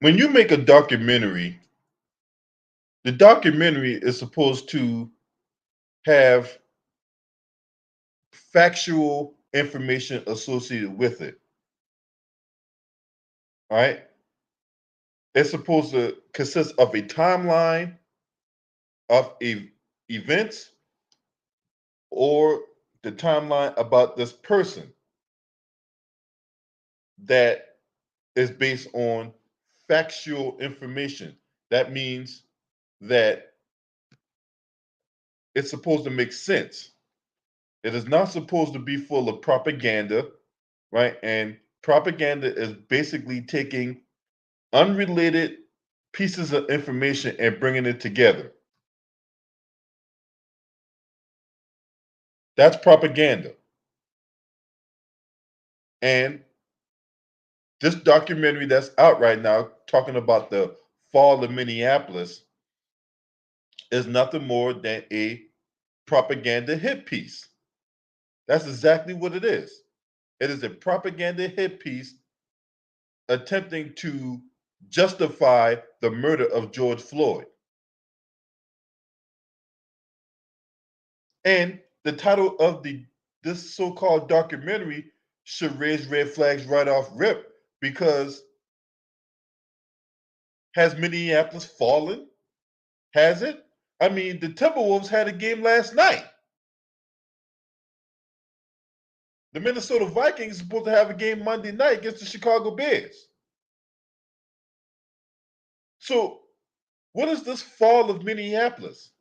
when you make a documentary, the documentary is supposed to have factual information associated with it. All right. It's supposed to consist of a timeline of events or the timeline about this person that is based on factual information. That means that it's supposed to make sense. It is not supposed to be full of propaganda, right? And propaganda is basically taking unrelated pieces of information and bringing it together. That's propaganda. And this documentary that's out right now, talking about the fall of Minneapolis, is nothing more than a propaganda hit piece. That's exactly what it is. It is a propaganda hit piece attempting to justify the murder of George Floyd. And the title of this so-called documentary should raise red flags right off rip, because has Minneapolis fallen? Has it? I mean, the Timberwolves had a game last night. The Minnesota Vikings are supposed to have a game Monday night against the Chicago Bears. So, what is this fall of Minneapolis?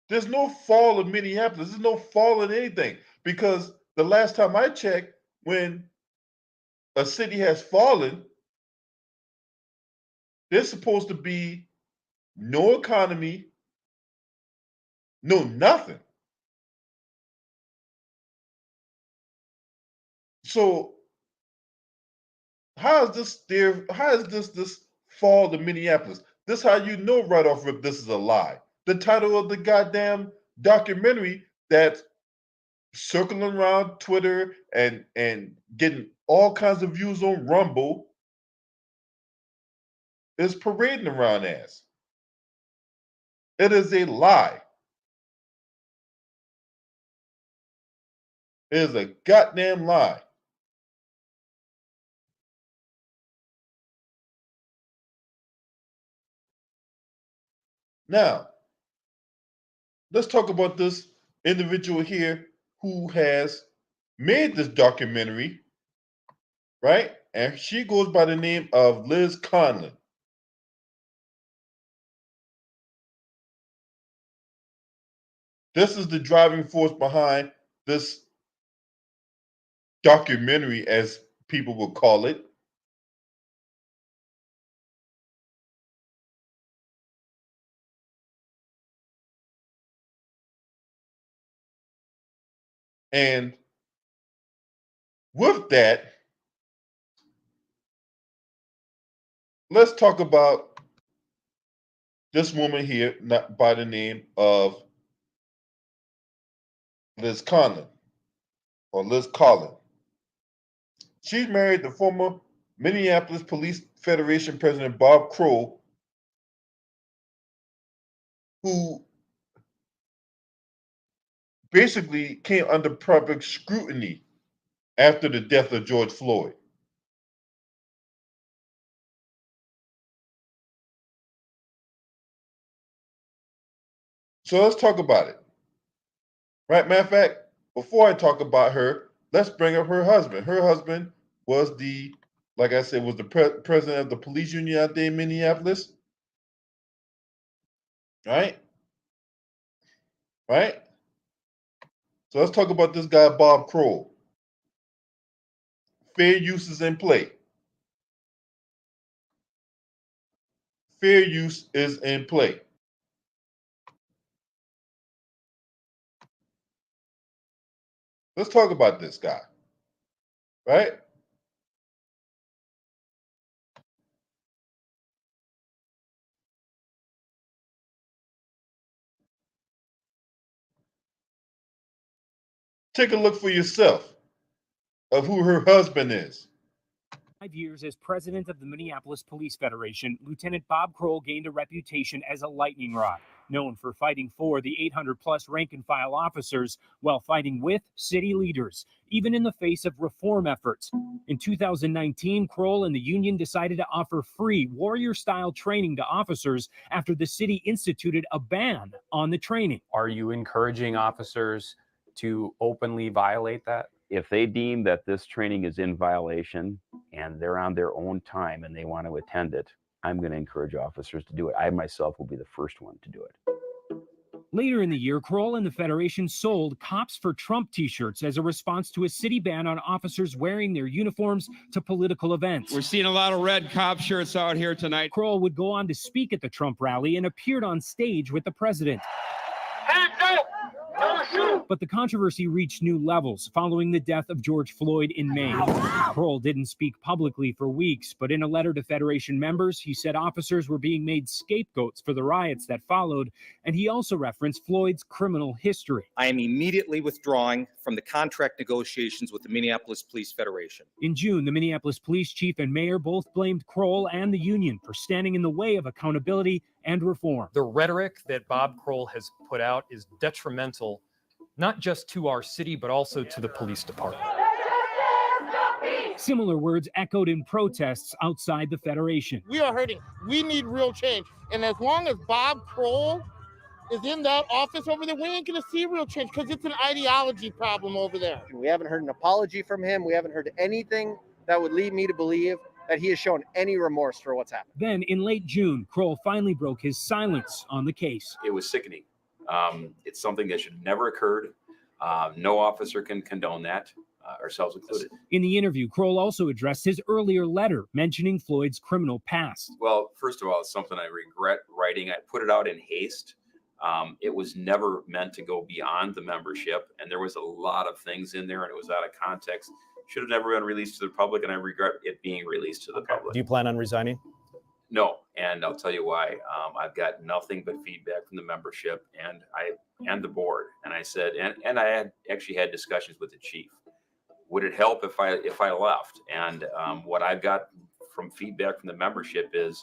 There's no fall of Minneapolis. There's no fall in anything, because the last time I checked, when a city has fallen, there's supposed to be no economy, no nothing. So how is this there? How is this fall to Minneapolis? This how you know right off rip this is a lie. The title of the goddamn documentary that's circling around Twitter and getting all kinds of views on Rumble is parading around as. It is a lie. It is a goddamn lie. Now, let's talk about this individual here who has made this documentary, right? And she goes by the name of Liz Conlon. This is the driving force behind this documentary, as people would call it. And with that, let's talk about this woman here, not by the name of Liz Conlon or Liz Collin. She's married to former Minneapolis Police Federation President Bob Crow, who basically came under public scrutiny after the death of George Floyd. So let's talk about it. Right? Matter of fact, before I talk about her, let's bring up her husband. Her husband was like I said, was the president of the police union out there in Minneapolis. Right? Right? So let's talk about this guy, Bob Kroll. Fair use is in play. Fair use is in play. Let's talk about this guy. Right? Take a look for yourself of who her husband is. 5 years as president of the Minneapolis Police Federation, Lieutenant Bob Kroll gained a reputation as a lightning rod, known for fighting for the 800-plus rank-and-file officers while fighting with city leaders, even in the face of reform efforts. In 2019, Kroll and the union decided to offer free warrior-style training to officers after the city instituted a ban on the training. Are you encouraging officers to openly violate that? If they deem that this training is in violation and they're on their own time and they want to attend it, I'm going to encourage officers to do it. I myself will be the first one to do it. Later in the year, Kroll and the Federation sold Cops for Trump t-shirts as a response to a city ban on officers wearing their uniforms to political events. We're seeing a lot of red cop shirts out here tonight. Kroll would go on to speak at the Trump rally and appeared on stage with the president. Hands up! Don't shoot! But the controversy reached new levels following the death of George Floyd in May. Kroll didn't speak publicly for weeks, but in a letter to Federation members, he said officers were being made scapegoats for the riots that followed, and he also referenced Floyd's criminal history. I am immediately withdrawing from the contract negotiations with the Minneapolis Police Federation. In June, the Minneapolis police chief and mayor both blamed Kroll and the union for standing in the way of accountability and reform. The rhetoric that Bob Kroll has put out is detrimental, not just to our city, but also to the police department. Similar words echoed in protests outside the Federation. We are hurting. We need real change. And as long as Bob Kroll is in that office over there, we ain't going to see real change because it's an ideology problem over there. We haven't heard an apology from him. We haven't heard anything that would lead me to believe that he has shown any remorse for what's happened. Then in late June, Kroll finally broke his silence on the case. It was sickening. It's something that should have never occurred. No officer can condone that, ourselves included. In the interview, Kroll also addressed his earlier letter mentioning Floyd's criminal past. Well, first of all, it's something I regret writing. I put it out in haste. It was never meant to go beyond the membership, and there was a lot of things in there, and it was out of context. Should have never been released to the public, and I regret it being released to the public. Do you plan on resigning? No, and I'll tell you why. I've got nothing but feedback from the membership and the board. And I said, and I had actually had discussions with the chief. Would it help if I left? And what I've got from feedback from the membership is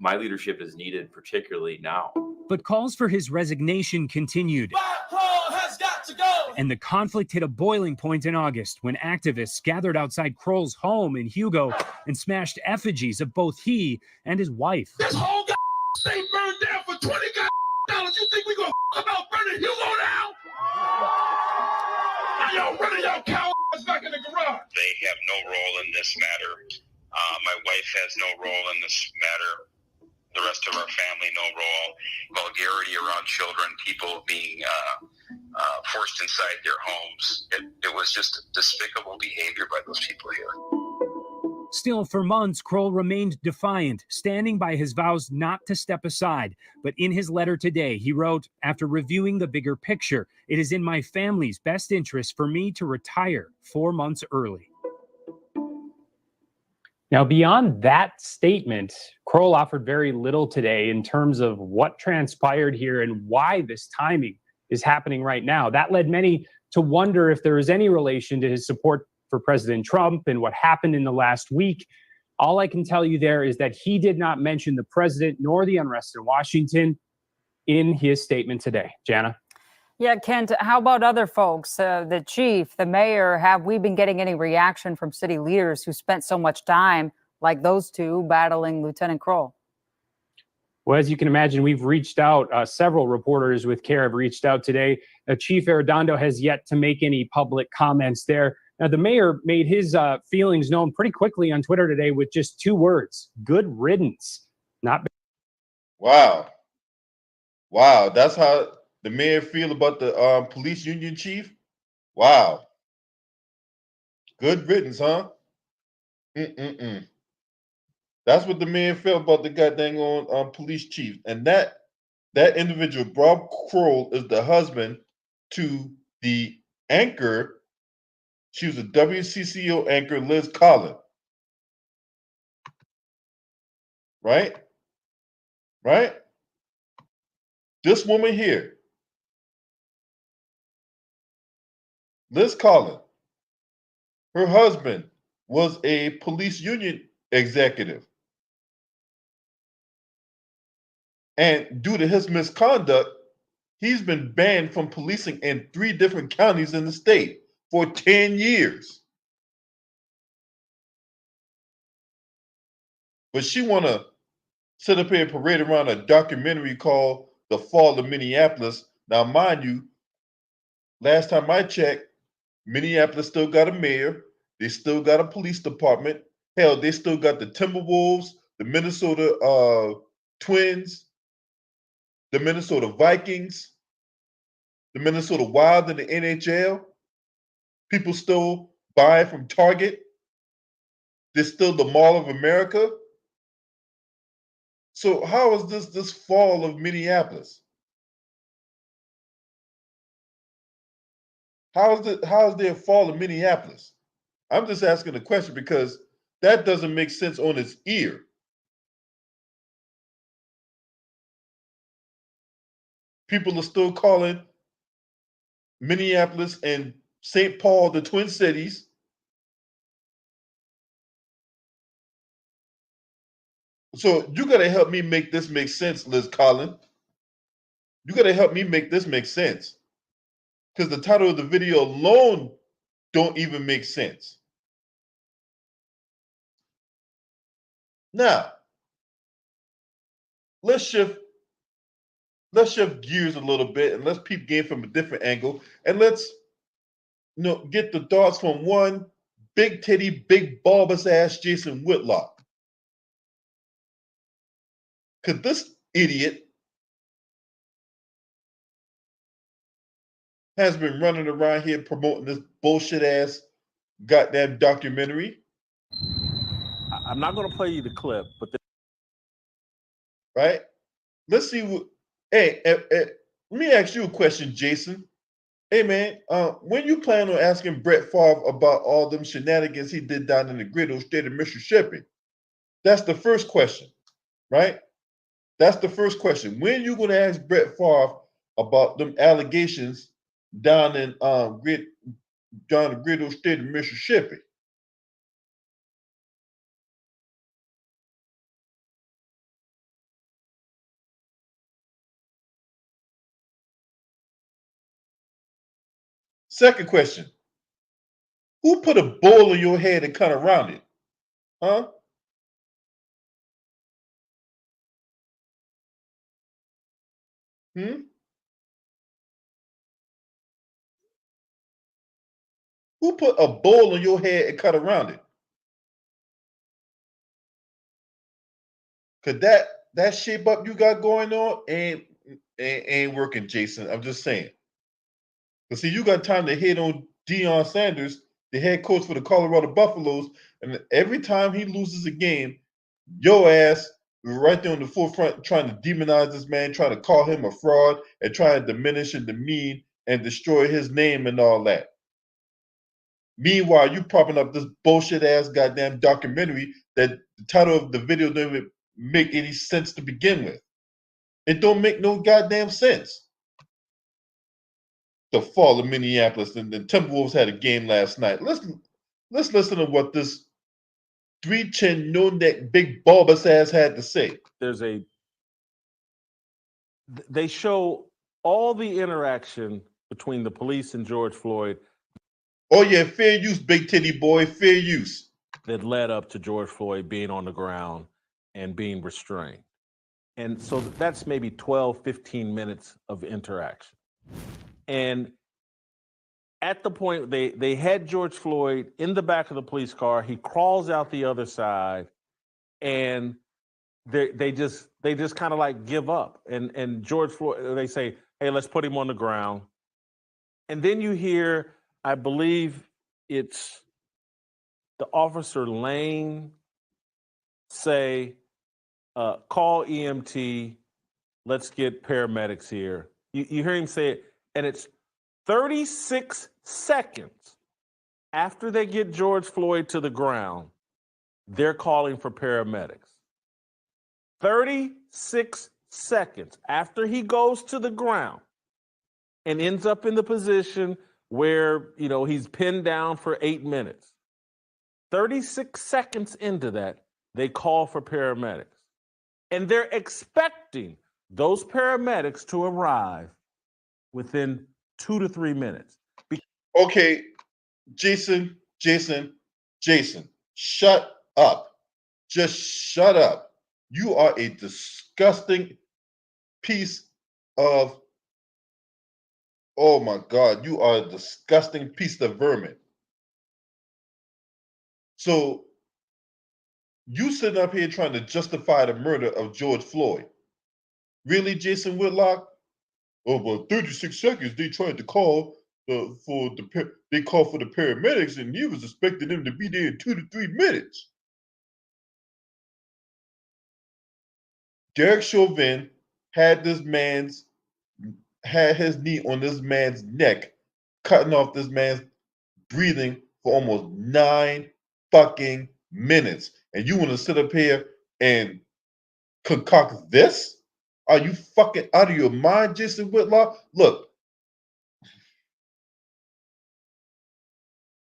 my leadership is needed, particularly now. But calls for his resignation continued. Bob Kroll has got to go! And the conflict hit a boiling point in August when activists gathered outside Kroll's home in Hugo and smashed effigies of both he and his wife. This whole thing burned down for $20. You think we gonna about burning Hugo down? Now y'all running y'all cowards back in the garage. They have no role in this matter. My wife has no role in this matter. The rest of our family, no role. Vulgarity around children, people being forced inside their homes. It was just despicable behavior by those people here. Still, for months, Kroll remained defiant, standing by his vows not to step aside. But in his letter today, he wrote, after reviewing the bigger picture, it is in my family's best interest for me to retire 4 months early. Now, beyond that statement, Kroll offered very little today in terms of what transpired here and why this timing is happening right now. That led many to wonder if there is any relation to his support for President Trump and what happened in the last week. All I can tell you there is that he did not mention the president nor the unrest in Washington in his statement today. Jana? Yeah, Kent, how about other folks? The chief, the mayor, have we been getting any reaction from city leaders who spent so much time, like those two, battling Lieutenant Kroll? Well, as you can imagine, we've reached out. Several reporters with CARE have reached out today. Chief Arredondo has yet to make any public comments there. Now, the mayor made his feelings known pretty quickly on Twitter today with just 2 words: good riddance. Not. Wow. That's how the mayor feel about the police union chief? Wow. Good riddance, huh? That's what the mayor felt about the goddamn police chief. And that individual, Bob Kroll, is the husband to the anchor. She was a WCCO anchor, Liz Collin. Right? This woman here, Liz Collin, her husband was a police union executive. And due to his misconduct, he's been banned from policing in 3 different counties in the state for 10 years. But she want to sit up here and parade around a documentary called The Fall of Minneapolis. Now, mind you, last time I checked, Minneapolis still got a mayor. They still got a police department. Hell, they still got the Timberwolves, the Minnesota Twins, the Minnesota Vikings, the Minnesota Wild in the NHL. People still buy from Target. There's still the Mall of America. So how is this fall of Minneapolis? How is there a fall of Minneapolis? I'm just asking the question because that doesn't make sense on its ear. People are still calling Minneapolis and St. Paul the Twin Cities. So you got to help me make this make sense, Liz Collin. You got to help me make this make sense. Because the title of the video alone don't even make sense. Now, let's shift gears a little bit and let's peep game from a different angle. And let's get the thoughts from one big titty, big bulbous ass Jason Whitlock. Because this idiot has been running around here promoting this bullshit ass goddamn documentary. I'm not going to play you the clip, but right? Let's see what. Hey, let me ask you a question, Jason. Hey man, when you plan on asking Brett Favre about all them shenanigans he did down in the great old state of Mississippi? That's the first question, right? That's the first question. When you gonna ask Brett Favre about them allegations down in the great old state of Mississippi? Second question. Who put a bowl in your head and cut around it? Huh? Who put a bowl in your head and cut around it? Cause that shape up you got going on ain't working, Jason. I'm just saying. But see, you got time to hit on Deion Sanders, the head coach for the Colorado Buffaloes, and every time he loses a game, your ass right there on the forefront trying to demonize this man, trying to call him a fraud, and trying to diminish and demean and destroy his name and all that. Meanwhile, you propping up this bullshit ass goddamn documentary that the title of the video don't even make any sense to begin with. It don't make no goddamn sense. The fall of Minneapolis and the Timberwolves had a game last night. Let's listen to what this 3-chin, no neck, big bulbous ass had to say. They show all the interaction between the police and George Floyd. Oh yeah, fair use, big titty boy, fair use. That led up to George Floyd being on the ground and being restrained. And so that's maybe 12, 15 minutes of interaction. And at the point they had George Floyd in the back of the police car, he crawls out the other side, and they just kind of like give up. And George Floyd, they say, hey, let's put him on the ground. And then you hear, I believe it's the officer Lane say, call EMT, let's get paramedics here. You hear him say it, and it's 36 seconds after they get George Floyd to the ground, they're calling for paramedics. 36 seconds after he goes to the ground and ends up in the position where, he's pinned down for 8 minutes. 36 seconds into that, they call for paramedics. And they're expecting those paramedics to arrive within 2 to 3 minutes. Okay, Jason, shut up. Just shut up. You are a disgusting piece of, oh my God, you are a disgusting piece of vermin. So you sitting up here trying to justify the murder of George Floyd. Really, Jason Whitlock? Oh, but 36 seconds, they tried to call they called for the paramedics, and you was expecting them to be there in 2 to 3 minutes. Derek Chauvin had his knee on this man's neck, cutting off this man's breathing for almost 9 fucking minutes. And you want to sit up here and concoct this? Are you fucking out of your mind, Jason Whitlock? Look,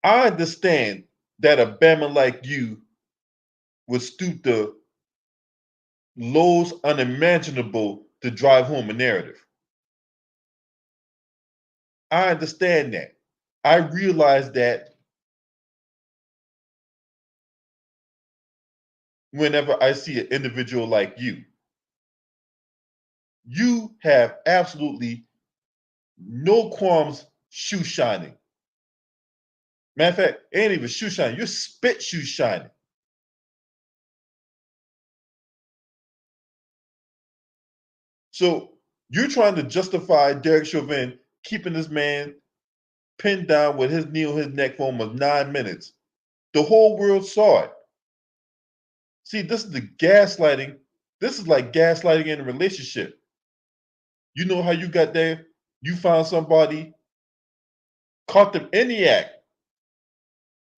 I understand that a Bama like you would stoop to lows unimaginable to drive home a narrative. I understand that. I realize that whenever I see an individual like you. You have absolutely no qualms shoe shining. Matter of fact, it ain't even shoe shining. You're spit shoe shining. So you're trying to justify Derek Chauvin keeping this man pinned down with his knee on his neck for almost 9 minutes. The whole world saw it. See, this is the gaslighting. This is like gaslighting in a relationship. You know how you got there? You found somebody, caught them in the act.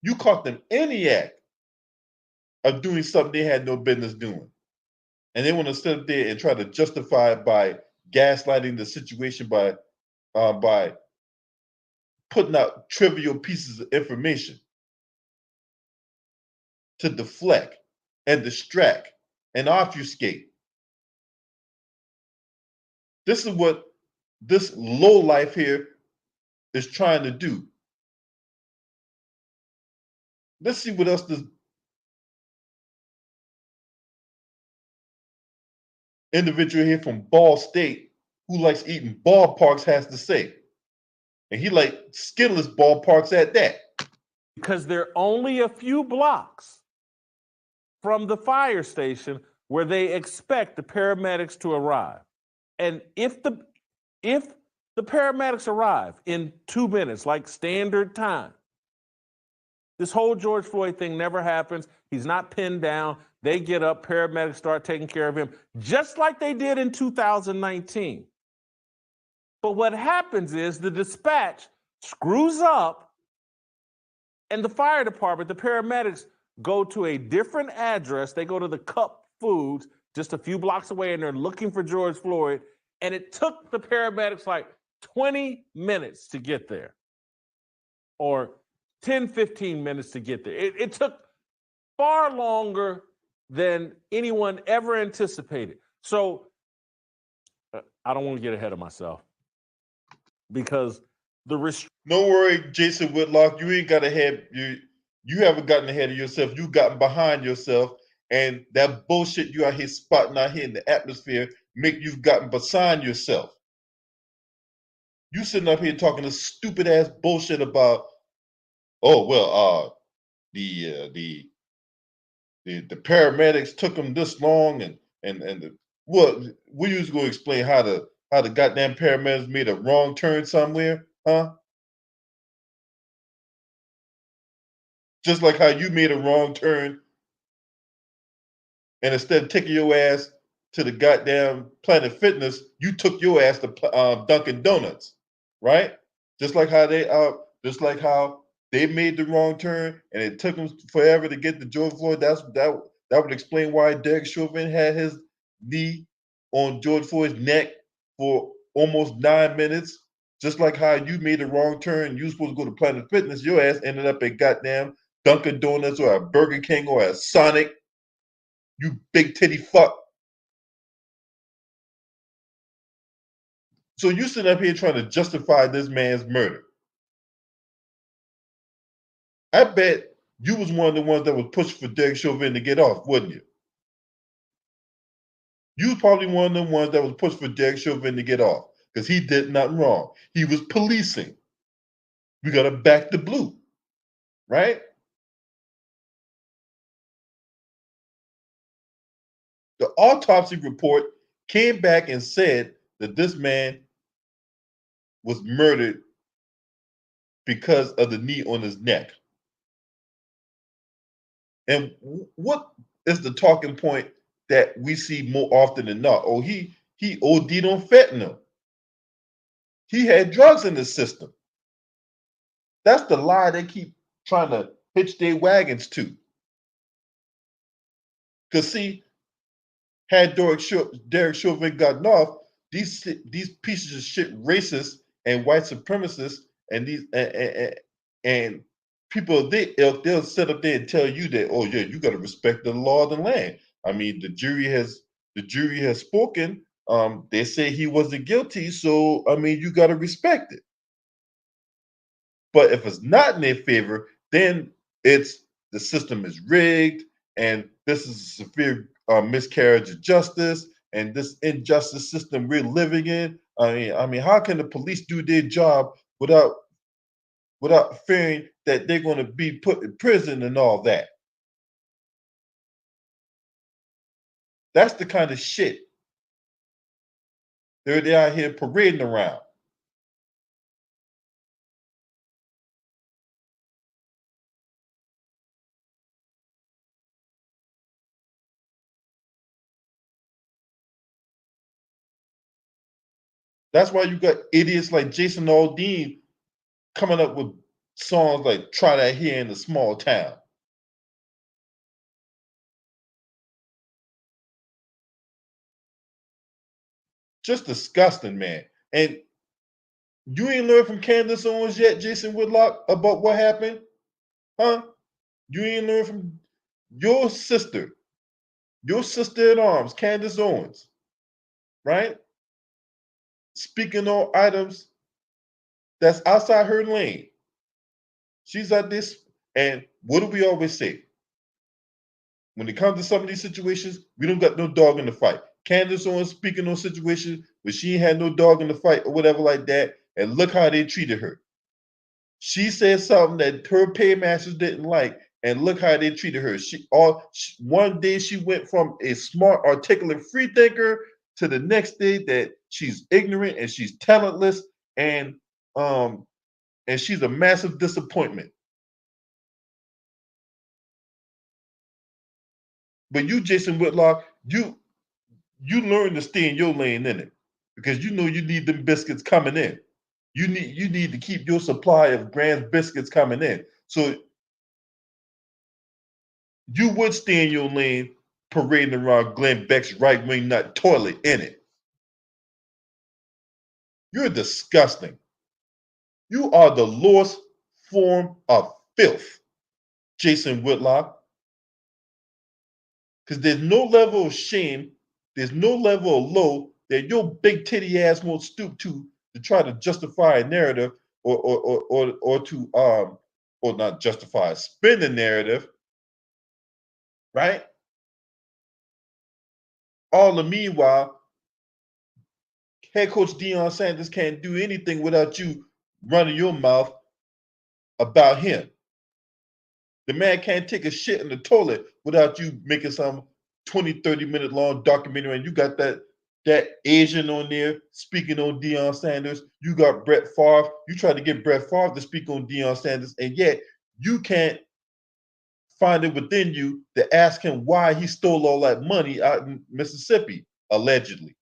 You caught them in the act of doing something they had no business doing. And they want to sit up there and try to justify it by gaslighting the situation by putting out trivial pieces of information to deflect and distract and obfuscate. This is what this lowlife here is trying to do. Let's see what else this individual here from Ball State who likes eating ballparks has to say. And he like skinless ballparks at that. Because they're only a few blocks from the fire station where they expect the paramedics to arrive. And if the paramedics arrive in 2 minutes, like standard time, this whole George Floyd thing never happens. He's not pinned down. They get up, paramedics start taking care of him, just like they did in 2019. But what happens is the dispatch screws up, and the fire department, the paramedics, go to a different address. They go to the Cup Foods just a few blocks away, and they're looking for George Floyd. And it took the paramedics like 20 minutes to get there, or 10, 15 minutes to get there. It took far longer than anyone ever anticipated. So I don't want to get ahead of myself because don't worry, Jason Whitlock, you ain't got ahead. You haven't gotten ahead of yourself. You've gotten behind yourself, and that bullshit you out here spotting out here in the atmosphere you've gotten beside yourself. You sitting up here talking this stupid ass bullshit about, oh well, the paramedics took them this long, and what you was going to explain how the goddamn paramedics made a wrong turn somewhere, huh? Just like how you made a wrong turn, and instead of taking your ass to the goddamn Planet Fitness, you took your ass to Dunkin' Donuts, right? Just like how they made the wrong turn, and it took them forever to get to George Floyd. That would explain why Derek Chauvin had his knee on George Floyd's neck for almost 9 minutes. Just like how you made the wrong turn, you were supposed to go to Planet Fitness, your ass ended up at goddamn Dunkin' Donuts or at Burger King or at Sonic. You big titty fuck. So you sitting up here trying to justify this man's murder. I bet you was one of the ones that was pushing for Derek Chauvin to get off, wouldn't you? You was probably one of the ones that was pushing for Derek Chauvin to get off because he did nothing wrong. He was policing. We got to back the blue, right? The autopsy report came back and said that this man was murdered because of the knee on his neck. And what is the talking point that we see more often than not? Oh, he OD'd on fentanyl. He had drugs in his system. That's the lie they keep trying to hitch their wagons to. Because see, had Derek Chauvin gotten off, these pieces of shit racists and white supremacists and these and people of their ilk, they'll sit up there and tell you that, oh yeah, you got to respect the law of the land. I mean, the jury has spoken. They say he wasn't guilty, so I mean, you got to respect it. But if it's not in their favor, then it's the system is rigged, and this is a severe miscarriage of justice, and this injustice system we're living in. I mean, how can the police do their job without fearing that they're going to be put in prison and all that? That's the kind of shit they're out here parading around. That's why you got idiots like Jason Aldean coming up with songs like "Try That Here in a Small Town." Just disgusting, man. And you ain't learned from Candace Owens yet, Jason Whitlock, about what happened? Huh? You ain't learned from your sister in arms, Candace Owens, right? Speaking on items that's outside her lane. She's at this, and what do we always say? When it comes to some of these situations, we don't got no dog in the fight. Candace Owens speaking on situations where she ain't had no dog in the fight or whatever like that, and look how they treated her. She said something that her paymasters didn't like, and look how they treated her. One day she went from a smart, articulate free thinker to the next day that she's ignorant and she's talentless, and she's a massive disappointment. But you, Jason Whitlock, you learn to stay in your lane in it, because you know you need them biscuits coming in. You need to keep your supply of Grand's biscuits coming in. So you would stay in your lane parading around Glenn Beck's right wing nut toilet in it. You're disgusting. You are the lowest form of filth, Jason Whitlock. Because there's no level of shame, there's no level of low that your big titty ass won't stoop to try to justify a narrative or to or not justify, spin the narrative, right? All the meanwhile, head coach Deion Sanders can't do anything without you running your mouth about him. The man can't take a shit in the toilet without you making some 20, 30-minute long documentary, and you got that Asian on there speaking on Deion Sanders. You got Brett Favre. You tried to get Brett Favre to speak on Deion Sanders, and yet you can't find it within you to ask him why he stole all that money out in Mississippi, allegedly.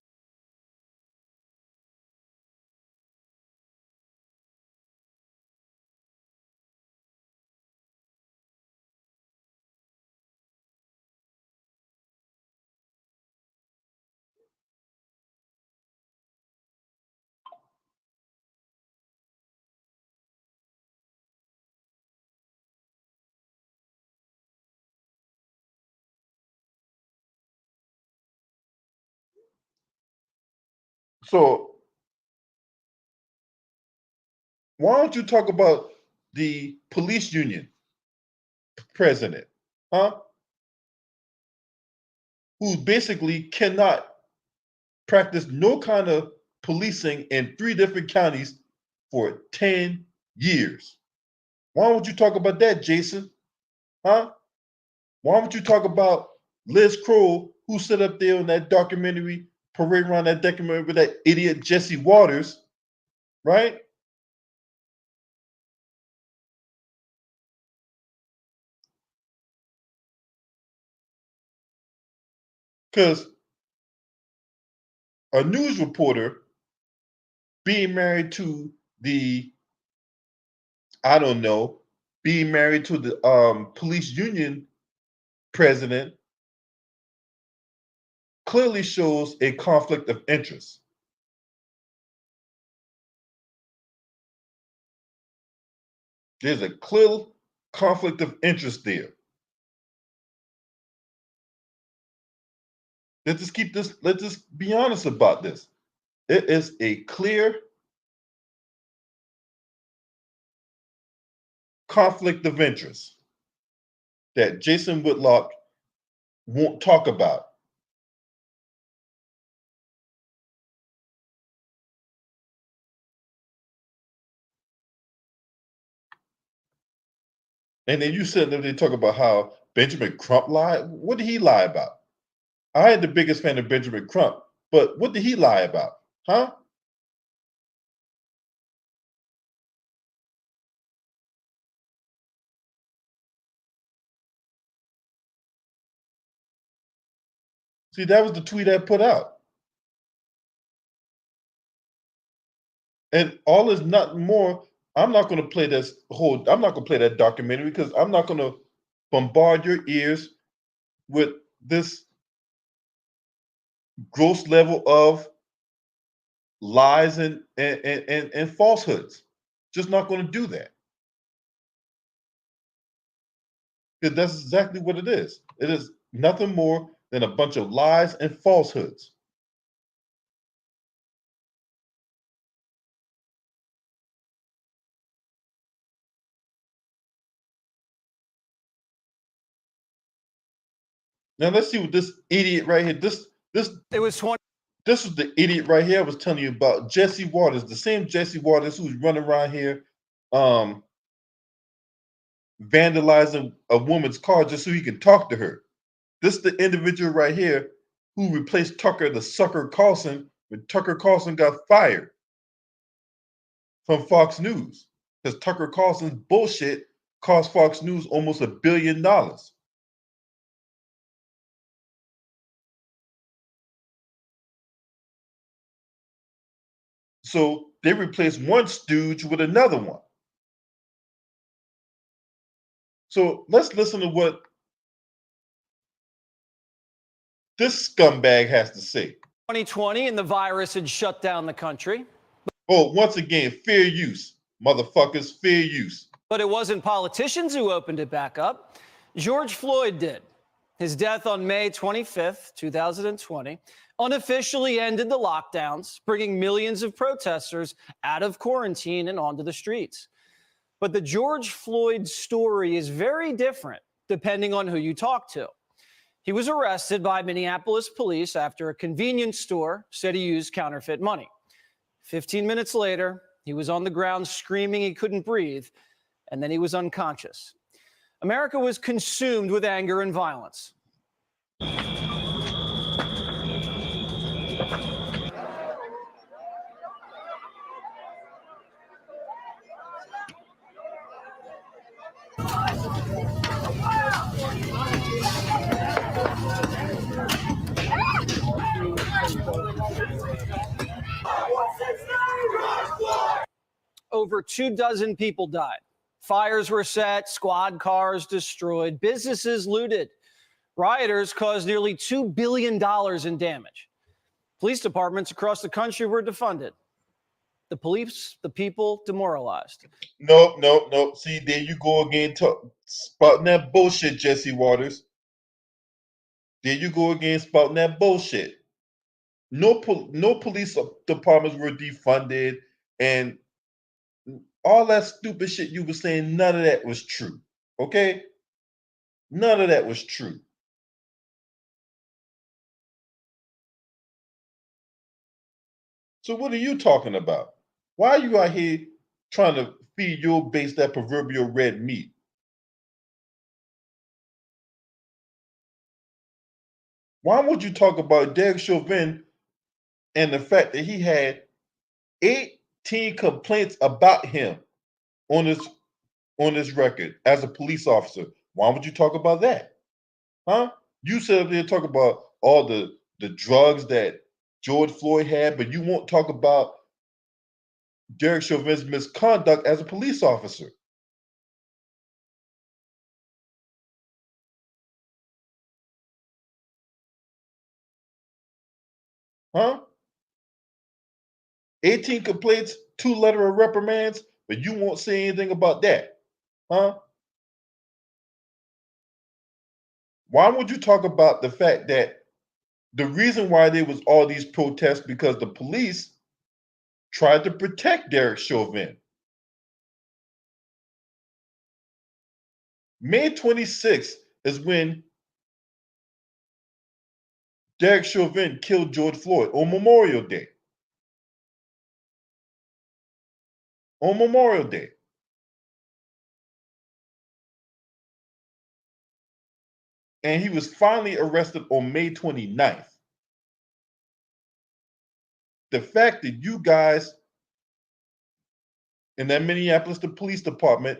So why don't you talk about the police union president, huh? Who basically cannot practice no kind of policing in 3 different counties for 10 years. Why don't you talk about that, Jason? Huh? Why don't you talk about Liz Kroll, who stood up there on that documentary, parade around that documentary with that idiot Jesse Waters, right? Because a news reporter being married to the, I don't know, being married to the police union president clearly shows a conflict of interest. There's a clear conflict of interest there. Let's just be honest about this. It is a clear conflict of interest that Jason Whitlock won't talk about. And then you said that they talk about how Benjamin Crump lied. What did he lie about? I ain't the biggest fan of Benjamin Crump, but what did he lie about? Huh? See, that was the tweet I put out. And all is nothing more. I'm not going to play I'm not going to play that documentary because I'm not going to bombard your ears with this gross level of lies and falsehoods. Just not going to do that. Because that's exactly what it is. It is nothing more than a bunch of lies and falsehoods. Now let's see what this idiot right here. This was the idiot right here I was telling you about, Jesse Waters, the same Jesse Waters who's running around here vandalizing a woman's car just so he can talk to her. This is the individual right here who replaced Tucker the Sucker Carlson when Tucker Carlson got fired from Fox News. Because Tucker Carlson's bullshit cost Fox News almost $1 billion. So they replaced one stooge with another one. So let's listen to what this scumbag has to say. 2020 and the virus had shut down the country. Oh, once again, fair use, motherfuckers, fair use. But it wasn't politicians who opened it back up. George Floyd did. His death on May 25th, 2020, unofficially ended the lockdowns, bringing millions of protesters out of quarantine and onto the streets. But the George Floyd story is very different depending on who you talk to. He was arrested by Minneapolis police after a convenience store said he used counterfeit money. 15 minutes later, he was on the ground screaming he couldn't breathe, and then he was unconscious. America was consumed with anger and violence. Over 24 people died. Fires were set, squad cars destroyed, businesses looted. Rioters caused nearly $2 billion in damage. Police departments across the country were defunded. The police, the people, demoralized. Nope. See, there you go again, spouting that bullshit, Jesse Waters. There you go again, spouting that bullshit. no police departments were defunded, and all that stupid shit you were saying, none of that was true. Okay? None of that was true. So what are you talking about? Why are you out here trying to feed your base that proverbial red meat? Why would you talk about Derek Chauvin and the fact that he had 18 complaints about him on his record as a police officer? Why would you talk about that? Huh? You sit up there and talk about all the drugs that George Floyd had, but you won't talk about Derek Chauvin's misconduct as a police officer. Huh? 18 complaints, 2 letter of reprimands, but you won't say anything about that. Huh? Why would you talk about the fact that the reason why there was all these protests because the police tried to protect Derek Chauvin? May 26th is when Derek Chauvin killed George Floyd on Memorial Day. On Memorial Day. And he was finally arrested on May 29th. The fact that you guys in that Minneapolis police department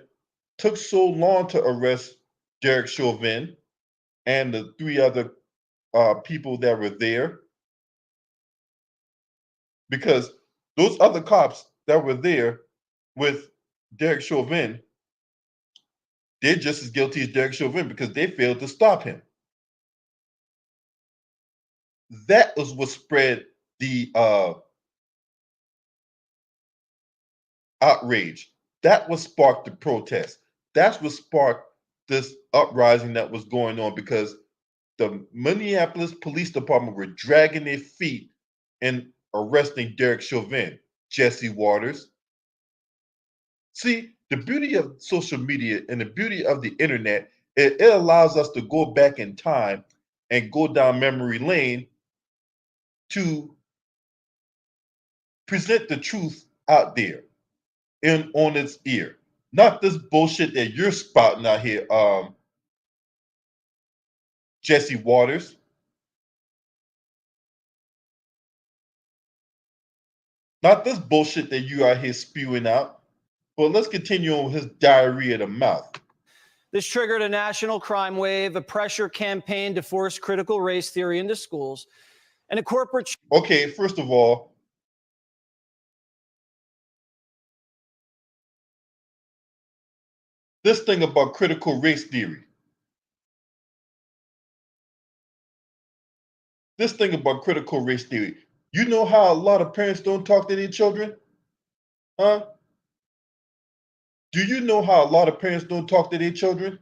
took so long to arrest Derek Chauvin and the 3 other people that were there, because those other cops that were there with Derek Chauvin, they're just as guilty as Derek Chauvin because they failed to stop him. That was what spread the outrage. That was sparked the protest. That's what sparked this uprising that was going on because the Minneapolis Police Department were dragging their feet and arresting Derek Chauvin, Jesse Waters. See, the beauty of social media and the beauty of the internet, it allows us to go back in time and go down memory lane to present the truth out there and on its ear. Not this bullshit that you're spouting out here, Jesse Waters. Not this bullshit that you out here spewing out. But let's continue on with his diarrhea of the mouth. This triggered a national crime wave, a pressure campaign to force critical race theory into schools, and a corporate. Okay, first of all, this thing about critical race theory. This thing about critical race theory. You know how a lot of parents don't talk to their children? Huh? Do you know how a lot of parents don't talk to their children?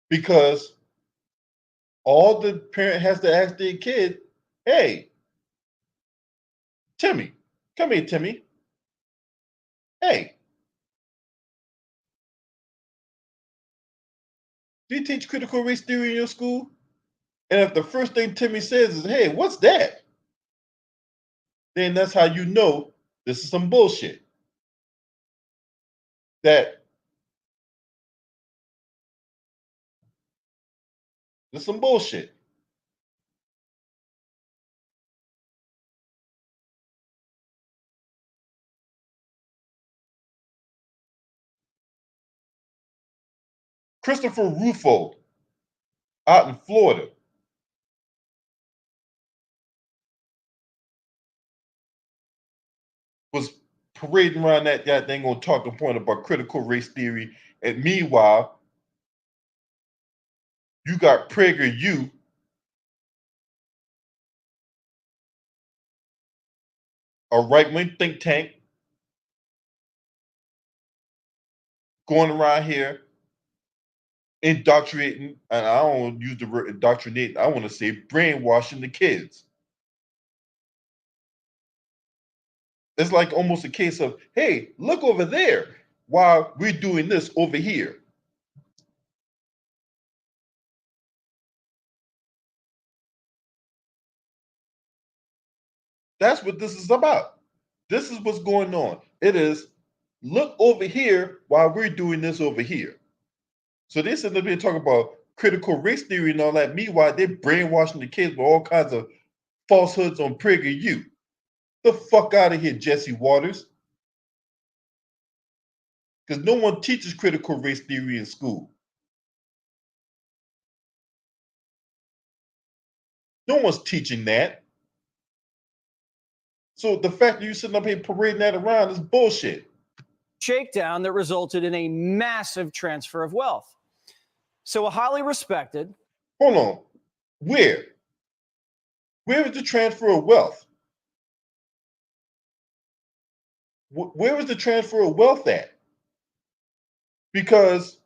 Because all the parent has to ask their kid, hey, Timmy, come here, Timmy. Hey, do you teach critical race theory in your school? And if the first thing Timmy says is, hey, what's that? Then that's how you know this is some bullshit. That this is some bullshit. Christopher Rufo out in Florida was parading around that thing on talking point about critical race theory. And meanwhile, you got PragerU a right-wing think tank going around here indoctrinating, and I don't use the word indoctrinating, I want to say brainwashing the kids. It's like almost a case of, hey, look over there while we're doing this over here. That's what this is about. This is what's going on. It is look over here while we're doing this over here. So they said they've been talking about critical race theory and all that. Meanwhile, they're brainwashing the kids with all kinds of falsehoods on PragerU. The fuck out of here, Jesse Waters. Because no one teaches critical race theory in school. No one's teaching that. So the fact that you're sitting up here parading that around is bullshit. Shakedown that resulted in a massive transfer of wealth. So a highly respected. Hold on. Where? Where is the transfer of wealth? Where is the transfer of wealth at? Because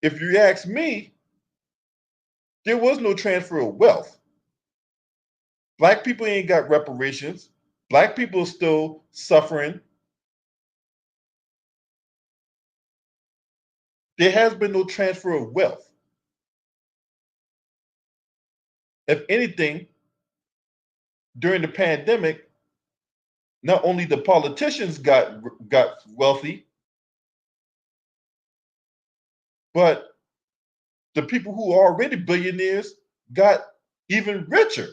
if you ask me, there was no transfer of wealth. Black people ain't got reparations. Black people are still suffering. There has been no transfer of wealth. If anything, during the pandemic, not only the politicians got wealthy, but the people who are already billionaires got even richer.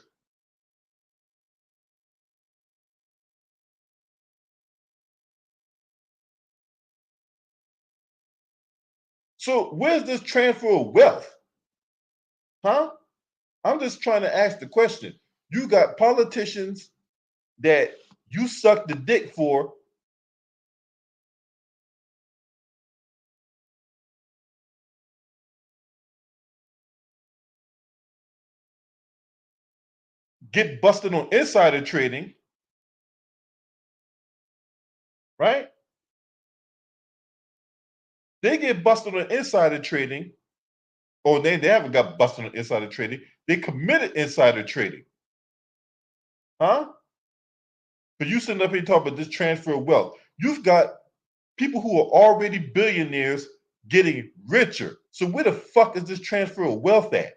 So where's this transfer of wealth? Huh? I'm just trying to ask the question. You got politicians that you suck the dick for, get busted on insider trading, right? They get busted on insider trading, or they haven't got busted on insider trading. They committed insider trading. Huh? But you sitting up here talking about this transfer of wealth. You've got people who are already billionaires getting richer. So where the fuck is this transfer of wealth at?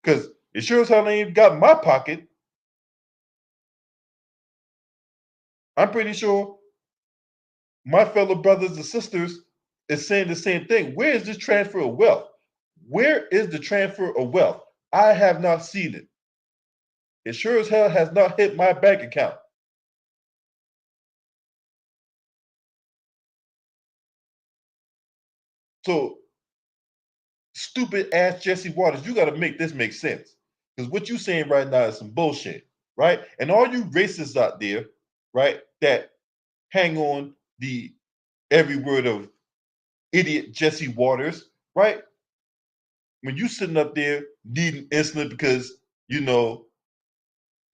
Because it sure as hell ain't got in my pocket. I'm pretty sure my fellow brothers and sisters is saying the same thing. Where is this transfer of wealth? Where is the transfer of wealth? I have not seen it. It sure as hell has not hit my bank account. So, stupid ass Jesse Waters, you got to make this make sense. Because what you're saying right now is some bullshit, right? And all you racists out there, right, that hang on the every word of idiot Jesse Waters, right? When you sitting up there needing insulin because, you know,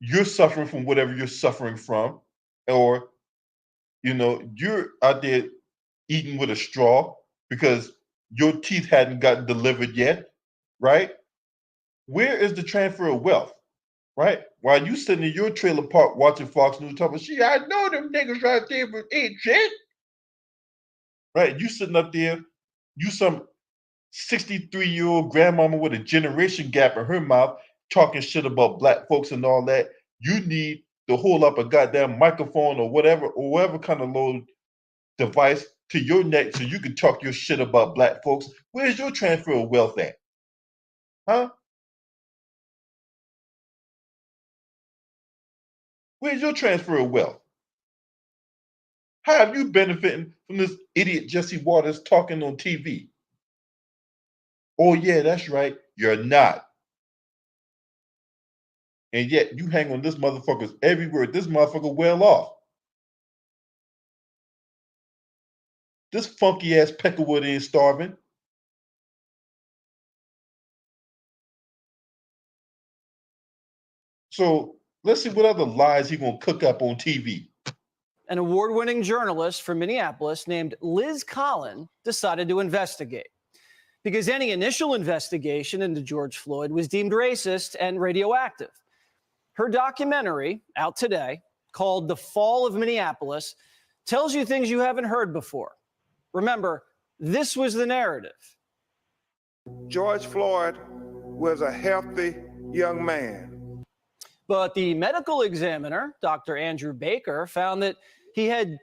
you're suffering from whatever you're suffering from, or, you know, you're out there eating with a straw because your teeth hadn't gotten delivered yet, right? Where is the transfer of wealth, right? While you sitting in your trailer park watching Fox News talking, "See, I know them niggas right there with ain't shit," right? You sitting up there, you some 63-year-old grandmama with a generation gap in her mouth talking shit about black folks and all that. You need to hold up a goddamn microphone or whatever kind of low device to your neck so you can talk your shit about black folks. Where's your transfer of wealth at? Huh? Where's your transfer of wealth? How have you benefiting from this idiot Jesse Waters talking on TV? Oh yeah, that's right. You're not. And yet you hang on this motherfucker's every word. This motherfucker well off. This funky ass Peckerwood ain't starving. So let's see what other lies he gonna cook up on TV. an award-winning journalist from Minneapolis named Liz Collin decided to investigate, because any initial investigation into George Floyd was deemed racist and radioactive. Her documentary, out today, called The Fall of Minneapolis, tells you things you haven't heard before. Remember, this was the narrative. George Floyd was a healthy young man. But the medical examiner, Dr. Andrew Baker, found that he had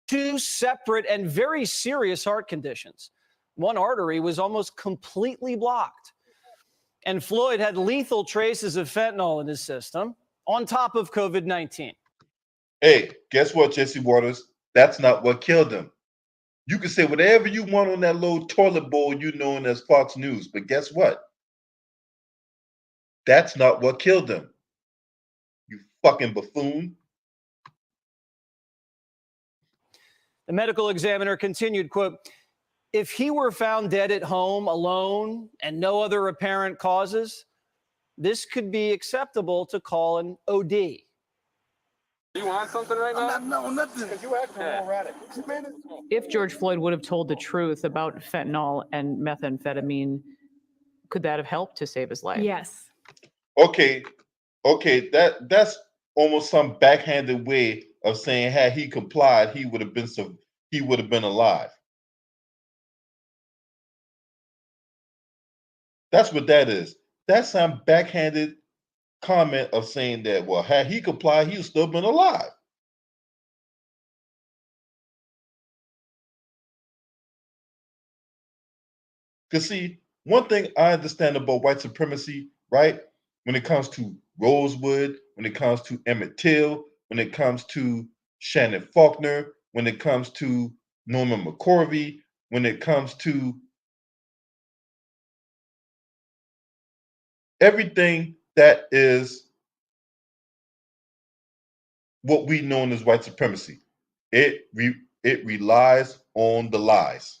two separate and very serious heart conditions. One artery was almost completely blocked. And Floyd had lethal traces of fentanyl in his system on top of COVID-19. Hey, guess what, Jesse Waters? That's not what killed him. You can say whatever you want on that little toilet bowl you known as Fox News, but guess what? That's not what killed him. You fucking buffoon. The medical examiner continued, quote, "If he were found dead at home alone and no other apparent causes, this could be acceptable to call an OD." You want something right now? No, nothing. You act erratic. If George Floyd would have told the truth about fentanyl and methamphetamine, could that have helped to save his life? Yes. Okay, that's almost some backhanded way of saying had he complied, he would have been alive. That's what that is. That's some backhanded comment of saying that, well, had he complied, he would still been alive. Because see, one thing I understand about white supremacy, right? When it comes to Rosewood, when it comes to Emmett Till, when it comes to Shannon Faulkner, when it comes to Norman McCorvey, when it comes to everything that is what we know as white supremacy, it relies on the lies.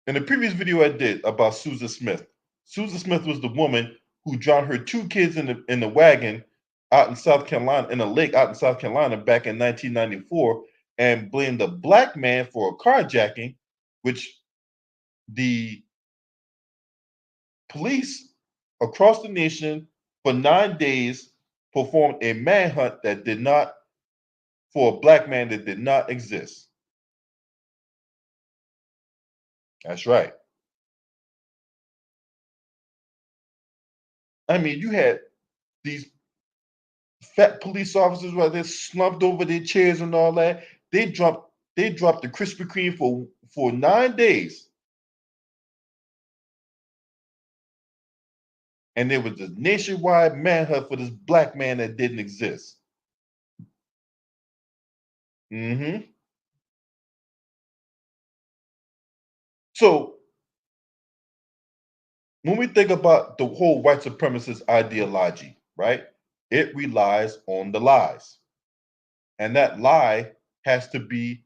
In the previous video I did about Susan Smith was the woman who drowned her two kids in the wagon out in South Carolina, in a lake out in South Carolina back in 1994, and blamed a black man for a carjacking, which the police across the nation for 9 days performed a manhunt for a black man that did not exist. That's right. I mean, you had these fat police officers where they slumped over their chairs and all that. They dropped the Krispy Kreme for 9 days. And there was a nationwide manhunt for this black man that didn't exist. So when we think about the whole white supremacist ideology, right? It relies on the lies. And that lie has to be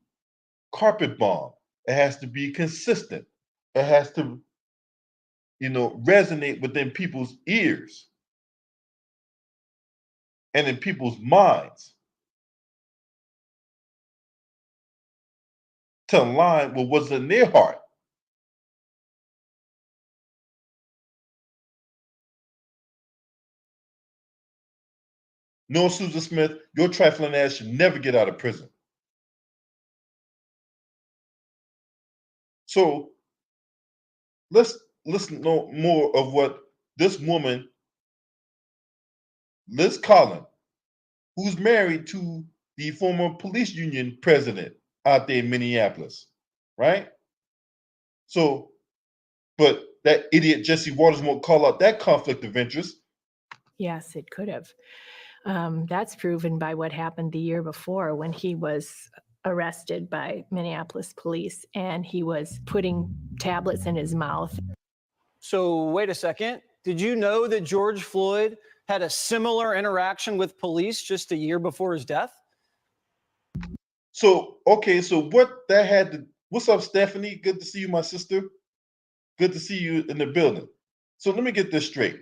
carpet bomb. It has to be consistent. It has to, resonate within people's ears and in people's minds to align with what's in their heart. No, Susan Smith, your trifling ass should never get out of prison. So let's listen to more of what this woman, Liz Collin, who's married to the former police union president out there in Minneapolis, right? So, but that idiot Jesse Waters won't call out that conflict of interest. Yes, it could have. That's proven by what happened the year before when he was arrested by Minneapolis police and he was putting tablets in his mouth. So wait a second. Did you know that George Floyd had a similar interaction with police just a year before his death? So, okay, so what's up, Stephanie? Good to see you, my sister. Good to see you in the building. So let me get this straight.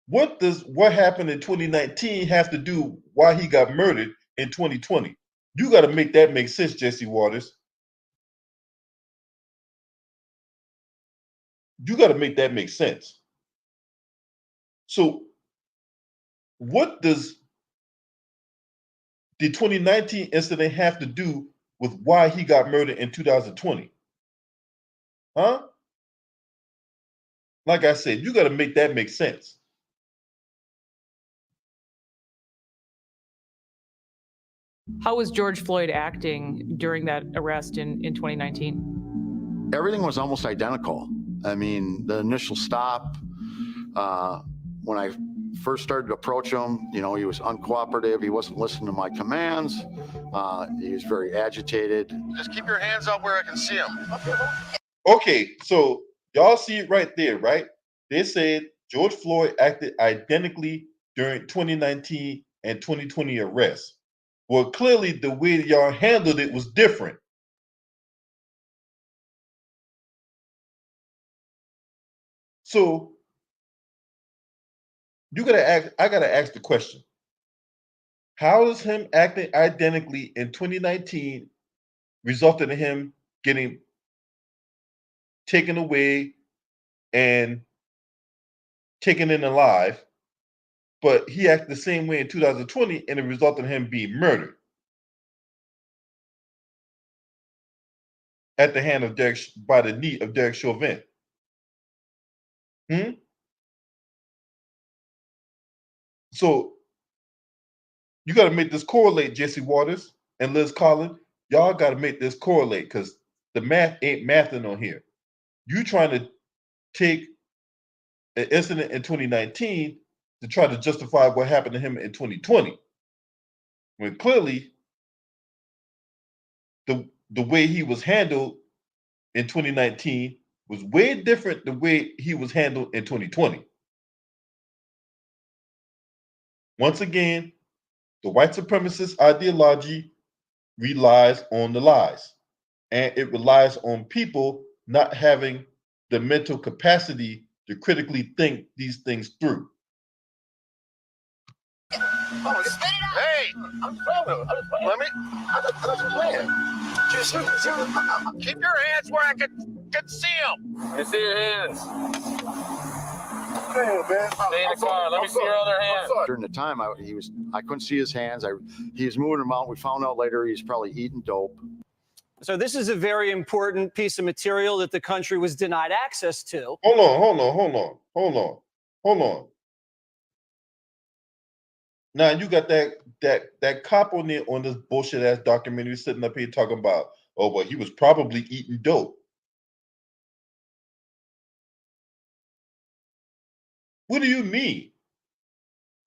What does what happened in 2019 have to do why he got murdered in 2020? You got to make that make sense, Jesse Waters. You got to make that make sense. So, what does the 2019 incident have to do with why he got murdered in 2020? Huh? Like I said, you got to make that make sense. How was George Floyd acting during that arrest in 2019? Everything was almost identical. I mean, the initial stop, when I first started to approach him, you know, he was uncooperative. He wasn't listening to my commands. He was very agitated. Just keep your hands up where I can see him. Okay, so y'all see it right there, right? They said George Floyd acted identically during 2019 and 2020 arrests. Well, clearly the way y'all handled it was different. So you gotta ask, I gotta ask the question. How is him acting identically in 2019 resulted in him getting taken away and taken in alive, but he acted the same way in 2020 and it resulted in him being murdered at the hand of by the knee of Derek Chauvin? So you got to make this correlate, Jesse Waters and Liz Collins. Y'all got to make this correlate because the math ain't mathing on here. You trying to take an incident in 2019 to try to justify what happened to him in 2020, when clearly the way he was handled in 2019 was way different the way he was handled in 2020. Once again, the white supremacist ideology relies on the lies, and it relies on people not having the mental capacity to critically think these things through. Hey, I'm playing. Let me. I'm playing. Just keep your hands where I can see them. Let me see your hands. Hey, man. Stay in the car. Let me see your other hand. During the time, I couldn't see his hands. He was moving them out. We found out later he's probably eating dope. So this is a very important piece of material that the country was denied access to. Hold on. Now you got that cop on there on this bullshit ass documentary sitting up here talking about, oh, well, he was probably eating dope. What do you mean?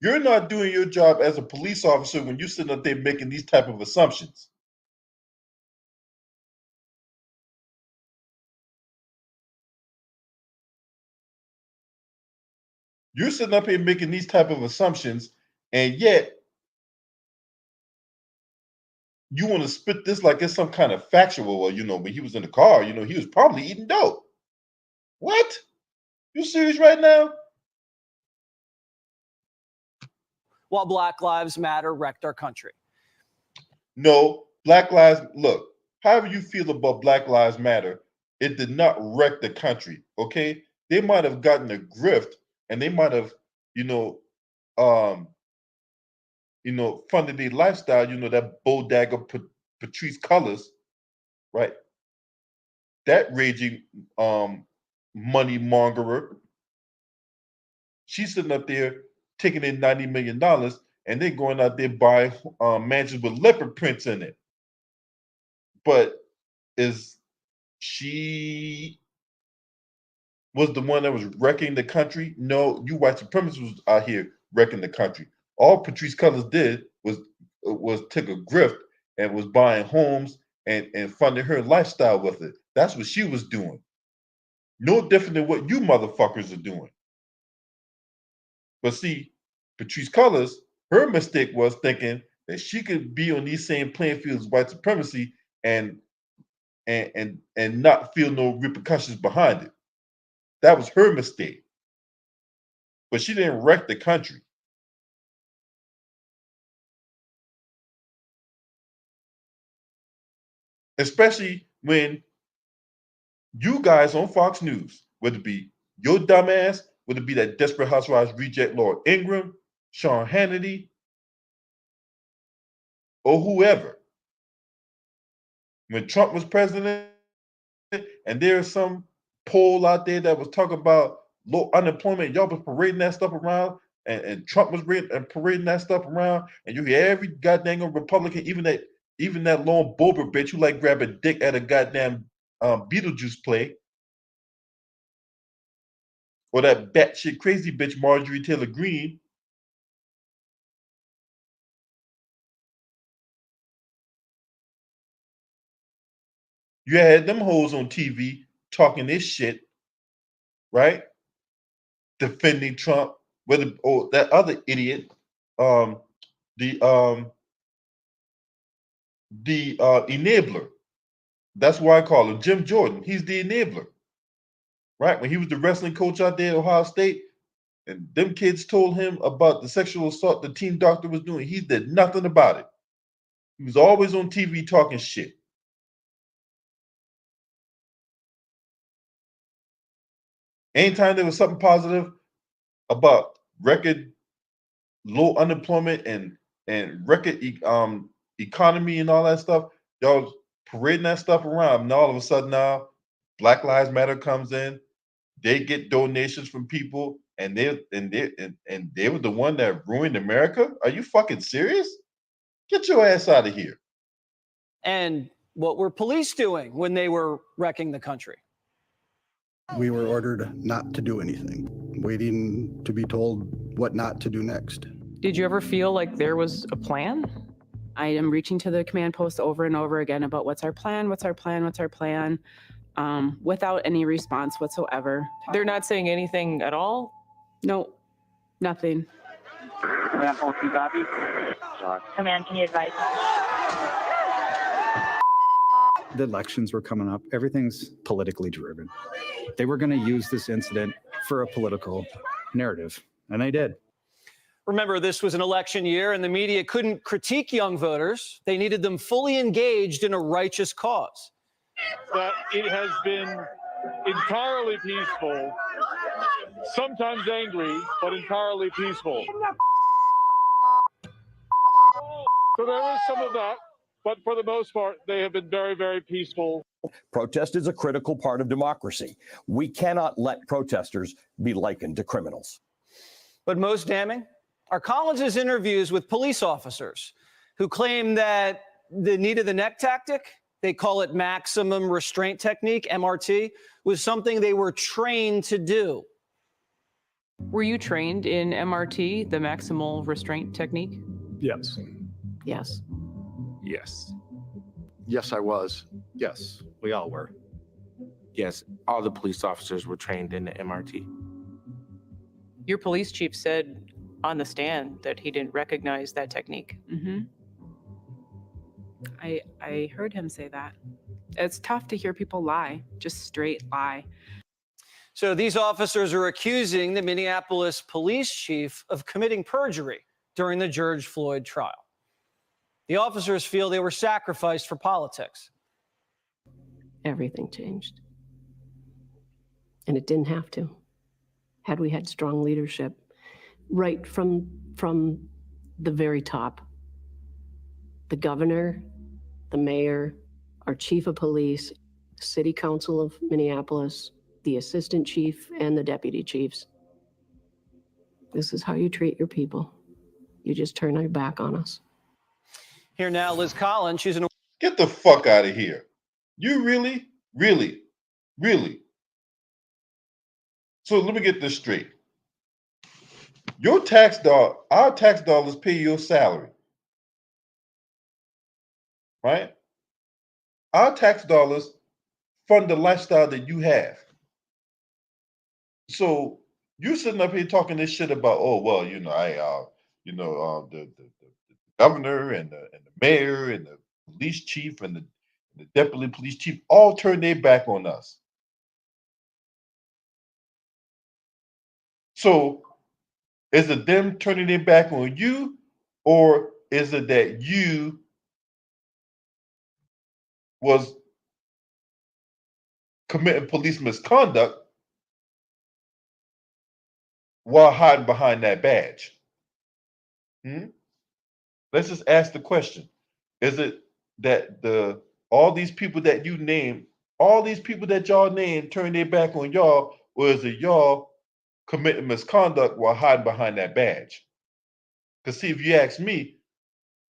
You're not doing your job as a police officer when you're sitting up there making these type of assumptions. You're sitting up here making these type of assumptions, and yet you want to spit this like it's some kind of factual. Well, you know, when he was in the car, you know, he was probably eating dope. What? You serious right now? While Black Lives Matter wrecked our country. No, Black Lives, look, however you feel about Black Lives Matter, it did not wreck the country, okay? They might have gotten a grift and they might have, funded their lifestyle, that bodega Patrice Colors, right? That raging money mongerer. She's sitting up there taking in $90 million and they're going out there buying mansions with leopard prints in it. But is she was the one that was wrecking the country? No, you white supremacists was out here wrecking the country. All Patrice Cullors did was took a grift and was buying homes and funding her lifestyle with it. That's what she was doing. No different than what you motherfuckers are doing. But see, Patrice Cullors, her mistake was thinking that she could be on these same playing fields as white supremacy and not feel no repercussions behind it. That was her mistake. but she didn't wreck the country. Especially when you guys on Fox News, whether it be your dumbass, whether it be that Desperate Housewives reject Laura Ingraham, Sean Hannity, or whoever. When Trump was president, and there's some poll out there that was talking about low unemployment, y'all was parading that stuff around, and Trump was parading that stuff around, and you hear every goddamn Republican, even that lone Bober bitch who like grab a dick at a goddamn Beetlejuice play, or that batshit crazy bitch Marjorie Taylor Greene. You had them hoes on TV talking this shit, right? Defending Trump, or that other idiot, the enabler. That's why I call him Jim Jordan. He's the enabler, right? When he was the wrestling coach out there at Ohio State, and them kids told him about the sexual assault the teen doctor was doing, he did nothing about it. He was always on TV talking shit. Anytime there was something positive about record low unemployment and record economy and all that stuff, y'all parading that stuff around. And all of a sudden now, Black Lives Matter comes in. They get donations from people, and they were the one that ruined America. Are you fucking serious? Get your ass out of here. And what were police doing when they were wrecking the country? We were ordered not to do anything, waiting to be told what not to do next. Did you ever feel like there was a plan? I am reaching to the command post over and over again about what's our plan, without any response whatsoever. They're not saying anything at all? No, nothing. Command post, you copy? Command, can you advise? The elections were coming up. Everything's politically driven. They were going to use this incident for a political narrative, and they did. Remember, this was an election year, and the media couldn't critique young voters. They needed them fully engaged in a righteous cause. That it has been entirely peaceful, sometimes angry, but entirely peaceful. So there is some of that, but for the most part, they have been very, very peaceful. Protest is a critical part of democracy. We cannot let protesters be likened to criminals. But most damning are Collins's interviews with police officers who claim that the knee to the neck tactic, they call it maximum restraint technique, MRT, was something they were trained to do. Were you trained in MRT, the maximal restraint technique? Yes. Yes. Yes. Yes, I was. Yes, we all were. Yes, all the police officers were trained in the MRT. Your police chief said on the stand that he didn't recognize that technique. Mm-hmm. I heard him say that. It's tough to hear people lie, just straight lie. So these officers are accusing the Minneapolis police chief of committing perjury during the George Floyd trial. The officers feel they were sacrificed for politics. Everything changed. And it didn't have to. Had we had strong leadership right from the very top, the governor, the mayor, our chief of police, city council of Minneapolis, the assistant chief, and the deputy chiefs. This is how you treat your people. You just turn your back on us. Here now, Liz Collins. She's an Get the fuck out of here. You really? So let me get this straight. Our tax dollars pay your salary. Right? Our tax dollars fund the lifestyle that you have. So you sitting up here talking this shit about, oh well, the governor and the mayor and the police chief and the deputy police chief all turned their back on us. So Is it them turning their back on you, or is it that you was committing police misconduct while hiding behind that badge? Let's just ask the question. Is it that all these people that you name, all these people that y'all name turn their back on y'all, or is it y'all committing misconduct while hiding behind that badge? Because see, if you ask me,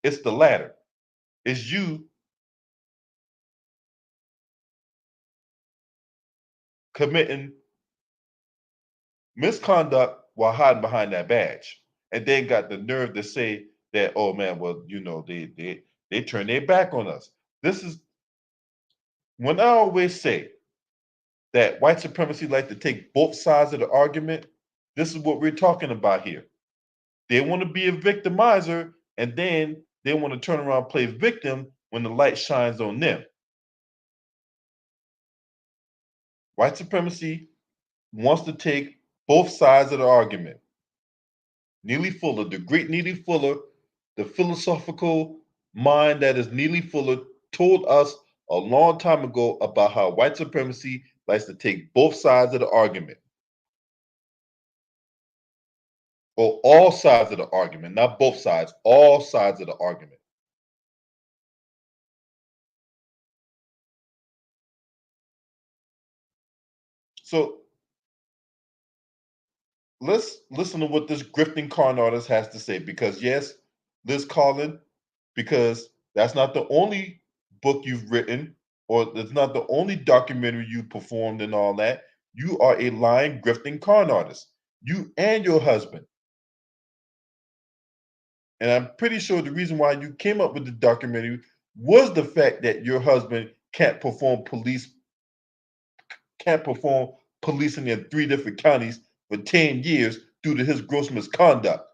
it's the latter. It's you committing misconduct while hiding behind that badge, and then got the nerve to say that, oh man, well, they turn their back on us. This is when I always say that white supremacy like to take both sides of the argument. This is what we're talking about here. They want to be a victimizer, and then they want to turn around and play victim when the light shines on them. White supremacy wants to take both sides of the argument. Neely Fuller, the great Neely Fuller, the philosophical mind that is Neely Fuller, told us a long time ago about how white supremacy likes to take both sides of the argument. Or all sides of the argument, not both sides, all sides of the argument. So let's listen to what this grifting con artist has to say, because yes, Liz Collin, because that's not the only book you've written, or it's not the only documentary you performed and all that. You are a lying, grifting con artist. You and your husband. And I'm pretty sure the reason why you came up with the documentary was the fact that your husband can't perform policing in 3 different counties for 10 years due to his gross misconduct.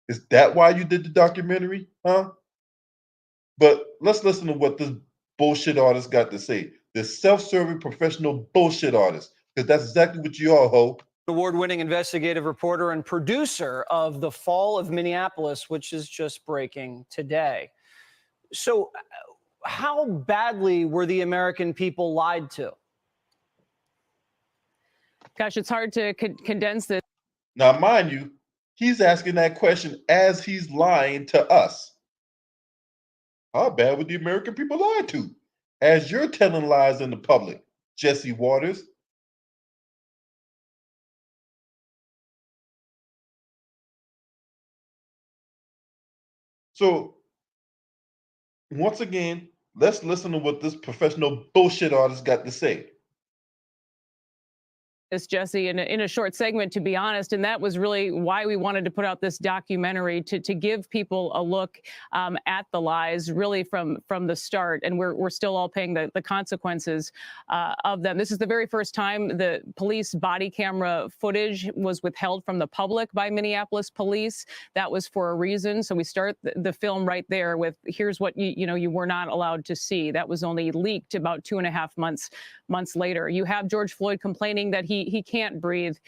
Is that why you did the documentary? Huh? But let's listen to what this bullshit artist got to say. This self-serving professional bullshit artist. Because that's exactly what you are, ho. Award-winning investigative reporter and producer of The Fall of Minneapolis, which is just breaking today. So how badly were the American people lied to? Gosh, it's hard to condense this. Now, mind you, he's asking that question as he's lying to us. How bad were the American people lied to? As you're telling lies in the public, Jesse Waters. So, once again, let's listen to what this professional bullshit artist got to say. Jesse, in a short segment, to be honest, and that was really why we wanted to put out this documentary, to give people a look at the lies really from the start, and we're still all paying the consequences of them. This is the very first time the police body camera footage was withheld from the public by Minneapolis police. That was for a reason. So we start the film right there with, here's what you were not allowed to see. That was only leaked about 2.5 months later. You have George Floyd complaining that he can't breathe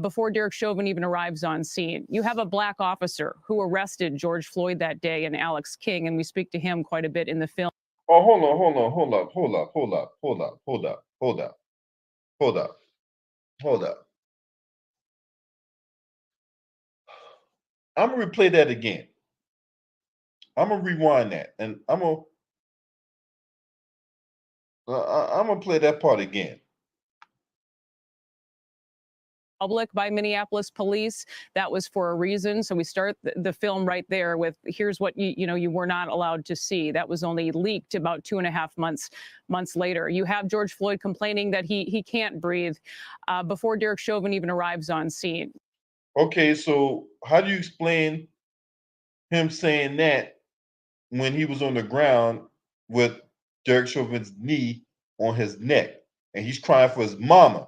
before Derek Chauvin even arrives on scene. You have a black officer who arrested George Floyd that day, and Alex King, and we speak to him quite a bit in the film. Oh, hold up. I'm gonna replay that again. I'm gonna rewind that, and I'm gonna play that part again. Public by Minneapolis police. That was for a reason. So we start the film right there with, here's what you were not allowed to see. That was only leaked about 2.5 months later. You have George Floyd complaining that he can't breathe before Derek Chauvin even arrives on scene. Okay, so how do you explain him saying that when he was on the ground with Derek Chauvin's knee on his neck and he's crying for his mama?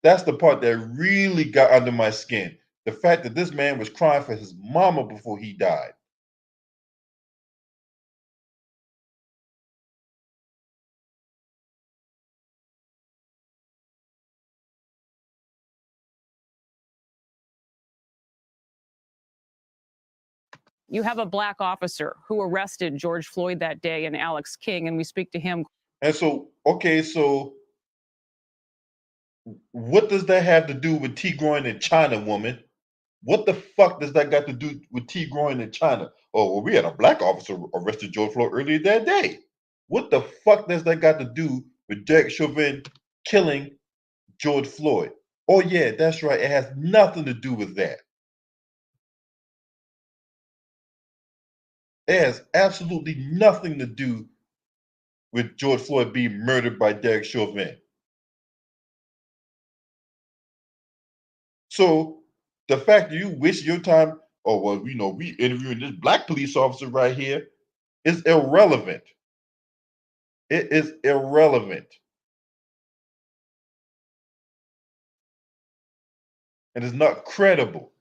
That's the part that really got under my skin. The fact that this man was crying for his mama before he died. You have a black officer who arrested George Floyd that day and Alex King, and we speak to him. And so, okay, so what does that have to do with T. Groin in China, woman? What the fuck does that got to do with T. Groin in China? Oh, well, we had a black officer arrested George Floyd earlier that day. What the fuck does that got to do with Derek Chauvin killing George Floyd? Oh, yeah, that's right. It has nothing to do with that. It has absolutely nothing to do with George Floyd being murdered by Derek Chauvin. So the fact that you waste your time, oh, well, you know, we interviewing this black police officer right here is irrelevant. It is irrelevant. And it's not credible.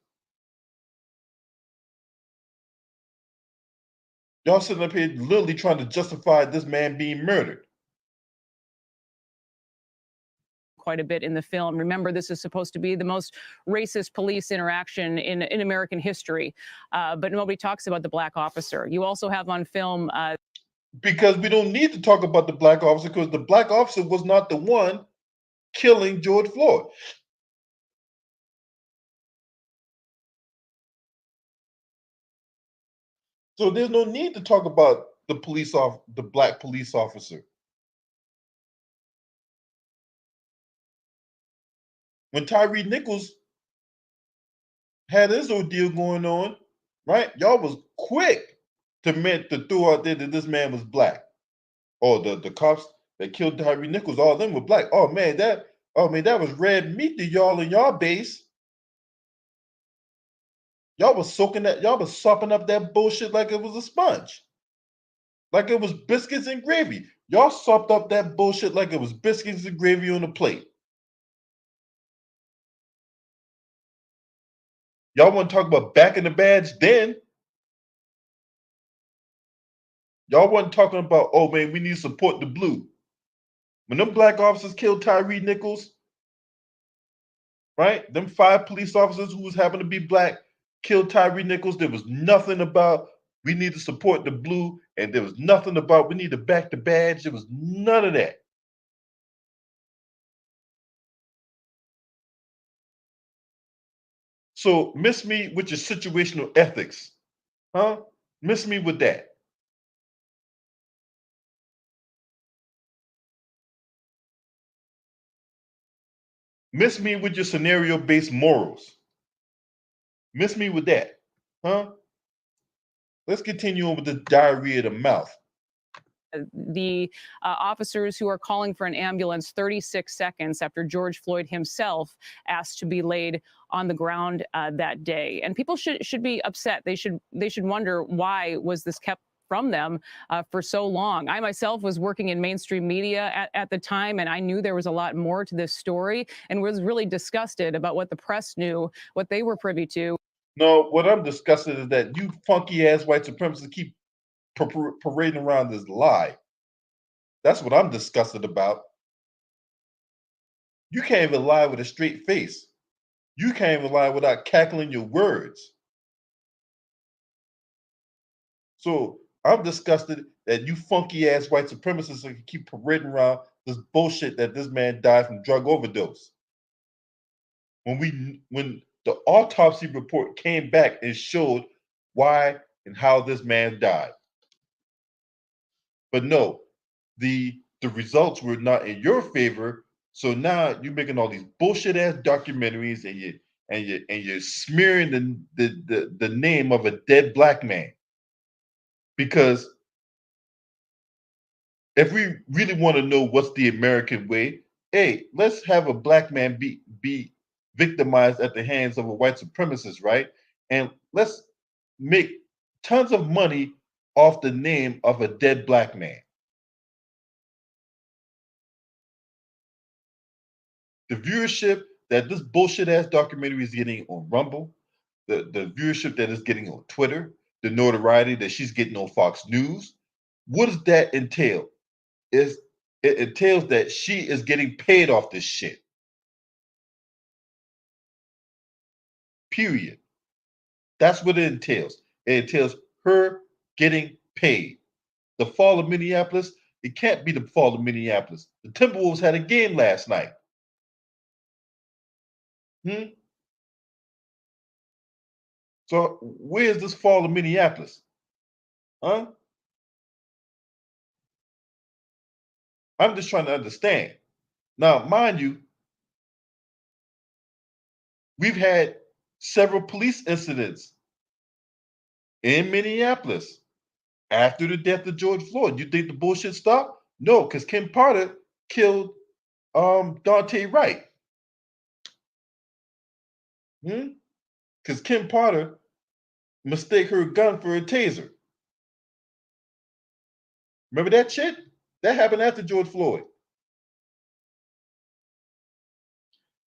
Y'all sitting up here literally trying to justify this man being murdered. Quite a bit in the film. Remember, this is supposed to be the most racist police interaction in American history, but nobody talks about the black officer. You also have on film. Because we don't need to talk about the black officer, because the black officer was not the one killing George Floyd. So there's no need to talk about the black police officer. When Tyree Nichols had his ordeal going on, right? Y'all was quick to throw out there that this man was black. Or the cops that killed Tyree Nichols, all of them were black. Oh man, that was red meat to y'all in y'all base. Y'all was soaking that, y'all was sopping up that bullshit like it was a sponge. Like it was biscuits and gravy. Y'all sopped up that bullshit like it was biscuits and gravy on a plate. Y'all want to talk about back in the badge then? Y'all wasn't talking about, oh man, we need to support the blue. When them black officers killed Tyree Nichols, right? Them 5 police officers who was happened to be black killed Tyree Nichols. There was nothing about we need to support the blue, and there was nothing about we need to back the badge. There was none of that. So miss me with your situational ethics, huh? Miss me with that. Miss me with your scenario-based morals. Miss me with that, huh? Let's continue on with the diarrhea of the mouth. The officers who are calling for an ambulance 36 seconds after George Floyd himself asked to be laid on the ground that day. And people should be upset. They should wonder, why was this kept from them for so long? I myself was working in mainstream media at the time, and I knew there was a lot more to this story and was really disgusted about what the press knew, what they were privy to. No, what I'm disgusted is that you funky ass white supremacists keep parading around this lie. That's what I'm disgusted about. You can't even lie with a straight face. You can't even lie without cackling your words. So I'm disgusted that you funky ass white supremacists keep parading around this bullshit that this man died from drug overdose. When the autopsy report came back and showed why and how this man died. But no, the results were not in your favor. So now you're making all these bullshit ass documentaries, and you're smearing the name of a dead black man. Because if we really want to know what's the American way, hey, let's have a black man be victimized at the hands of a white supremacist, right? And let's make tons of money off the name of a dead black man. The viewership that this bullshit ass documentary is getting on Rumble, the viewership that it's getting on Twitter, the notoriety that she's getting on Fox News, what does that entail? It entails that she is getting paid off this shit. Period. That's what it entails. It entails her getting paid. The fall of Minneapolis, it can't be the fall of Minneapolis. The Timberwolves had a game last night. So where's this fall of Minneapolis? Huh? I'm just trying to understand. Now, mind you, we've had several police incidents in Minneapolis after the death of George Floyd. You think the bullshit stopped? No, because Kim Potter killed Dante Wright. Because Kim Potter mistake her gun for a taser. Remember that shit? That happened after George Floyd.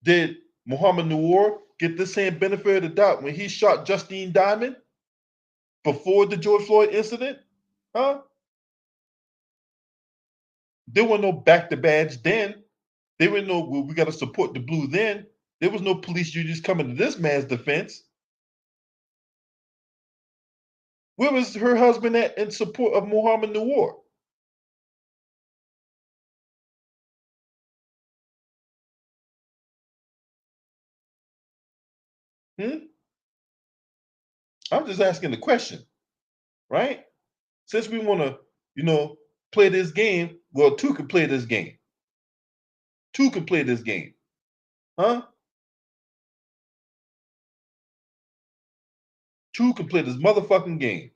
Did Muhammad Noor get the same benefit of the doubt when he shot Justine Diamond before the George Floyd incident? Huh? There were no back to badge then. There were no, well, we got to support the blue then. There was no police unions coming to this man's defense. Where was her husband at in support of Muhammad Noor? I'm just asking the question, right? Since we want to, play this game, well, two can play this game. Two can play this game. Huh? Two can play this motherfucking game.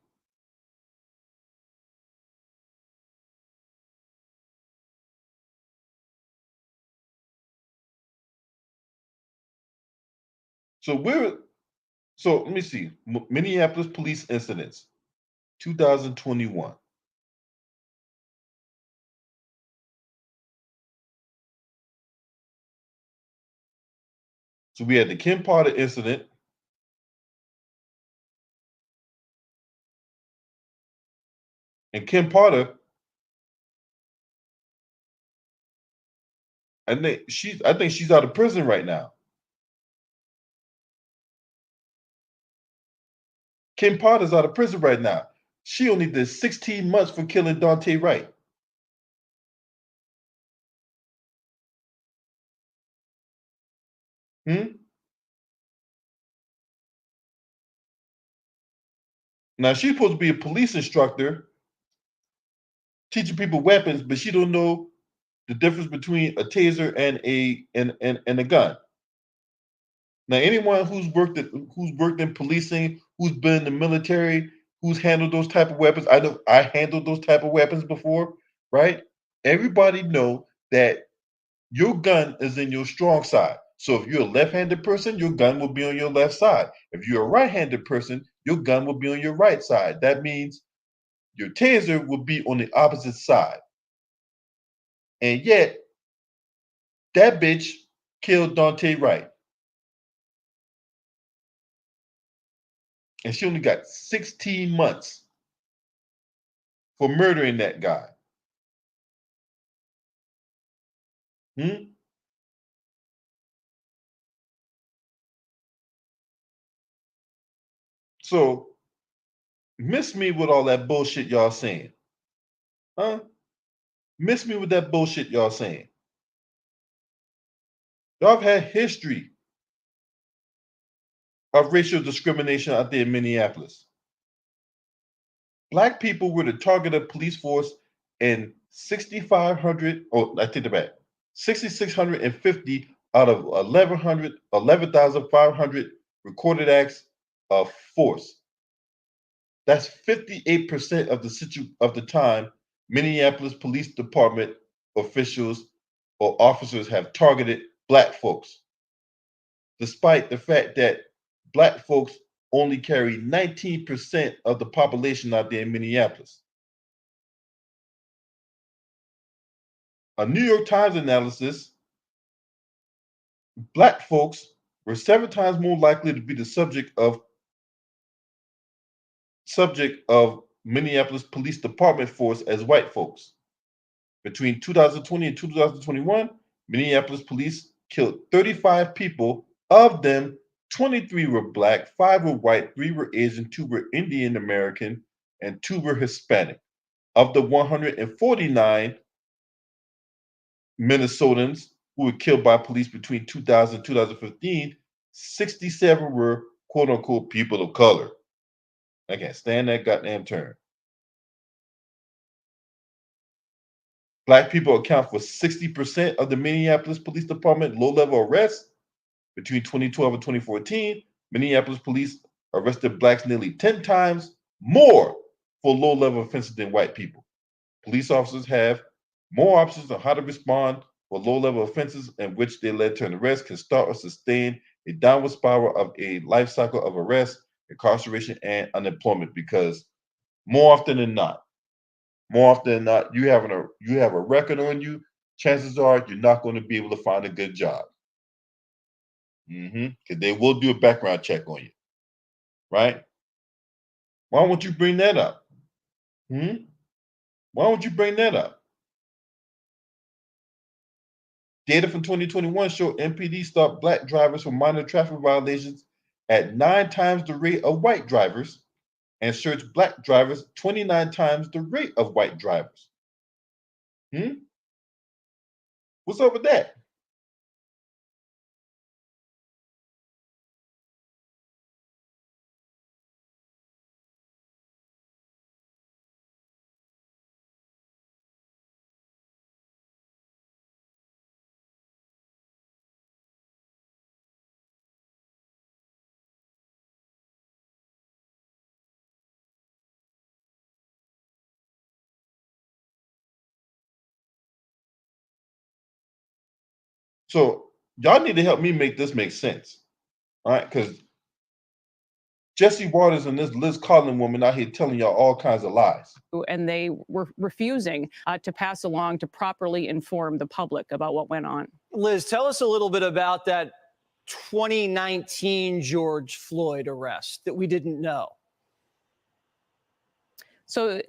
So let me see. Minneapolis police incidents, 2021. So we had the Kim Potter incident. And Kim Potter, I think she's out of prison right now. Kim Potter's out of prison right now. She only did 16 months for killing Dante Wright. Now she's supposed to be a police instructor, teaching people weapons, but she don't know the difference between a taser and a gun. Now, anyone who's worked in policing, who's been in the military, who's handled those type of weapons, I know I handled those type of weapons before, right? Everybody know that your gun is in your strong side. So if you're a left-handed person, your gun will be on your left side. If you're a right-handed person, your gun will be on your right side. That means your taser will be on the opposite side. And yet, that bitch killed Dante Wright. And she only got 16 months for murdering that guy. So, miss me with all that bullshit y'all saying. Huh? Miss me with that bullshit y'all saying. Y'all have had history of racial discrimination out there in Minneapolis. Black people were the target of police force in 6,500, I take it back, 6,650 out of 11,500 recorded acts of force. That's 58% of the time Minneapolis Police Department officials or officers have targeted Black folks, despite the fact that Black folks only carry 19% of the population out there in Minneapolis. A New York Times analysis, Black folks were 7 times more likely to be the subject of Minneapolis Police Department force as white folks. Between 2020 and 2021, Minneapolis police killed 35 people, of them 23 were black, 5 were white, 3 were Asian, 2 were Indian American, and 2 were Hispanic. Of the 149 Minnesotans who were killed by police between 2000 and 2015, 67 were quote unquote people of color. I can't stand that goddamn term. Black people account for 60% of the Minneapolis Police Department low-level arrests. Between 2012 and 2014, Minneapolis police arrested blacks nearly 10 times more for low-level offenses than white people. Police officers have more options on how to respond for low-level offenses in which they led to an arrest can start or sustain a downward spiral of a life cycle of arrest, incarceration, and unemployment. Because more often than not, you have a record on you. Chances are you're not going to be able to find a good job. Because they will do a background check on you, right? Why won't you bring that up? Why won't you bring that up? Data from 2021 show MPD stopped black drivers for minor traffic violations at 9 times the rate of white drivers and searched black drivers 29 times the rate of white drivers. What's up with that? So y'all need to help me make this make sense, all right? Because Jesse Waters and this Liz Collin woman out here telling y'all all kinds of lies. And they were refusing to pass along to properly inform the public about what went on. Liz, tell us a little bit about that 2019 George Floyd arrest that we didn't know. So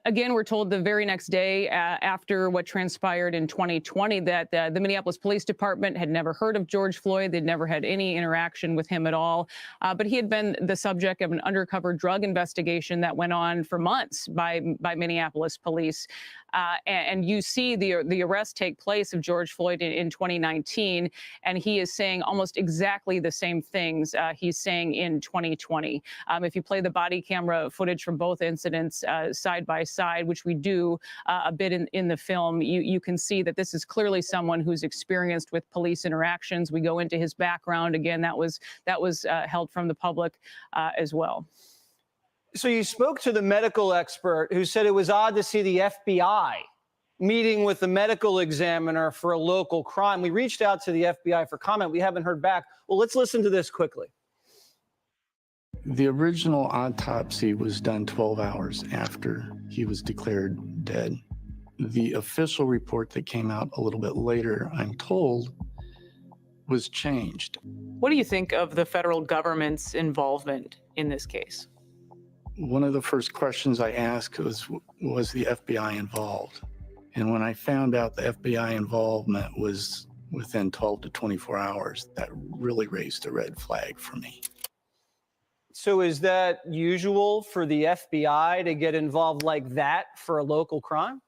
again, we're told the very next day after what transpired in 2020 that the Minneapolis Police Department had never heard of George Floyd. They'd never had any interaction with him at all. But he had been the subject of an undercover drug investigation that went on for months by Minneapolis police. And you see the arrest take place of George Floyd in 2019, and he is saying almost exactly the same things he's saying in 2020. If you play the body camera footage from both incidents side by side, which we do a bit in the film, you can see that this is clearly someone who's experienced with police interactions. We go into his background again. That was held from the public as well. So you spoke to the medical expert who said it was odd to see the FBI meeting with the medical examiner for a local crime. We reached out to the FBI for comment. We haven't heard back. Well, let's listen to this quickly. The original autopsy was done 12 hours after he was declared dead. The official report that came out a little bit later, I'm told, was changed. What do you think of the federal government's involvement in this case? One of the first questions I asked was the FBI involved? And when I found out the FBI involvement was within 12 to 24 hours, that really raised a red flag for me. So is that usual for the FBI to get involved like that for a local crime?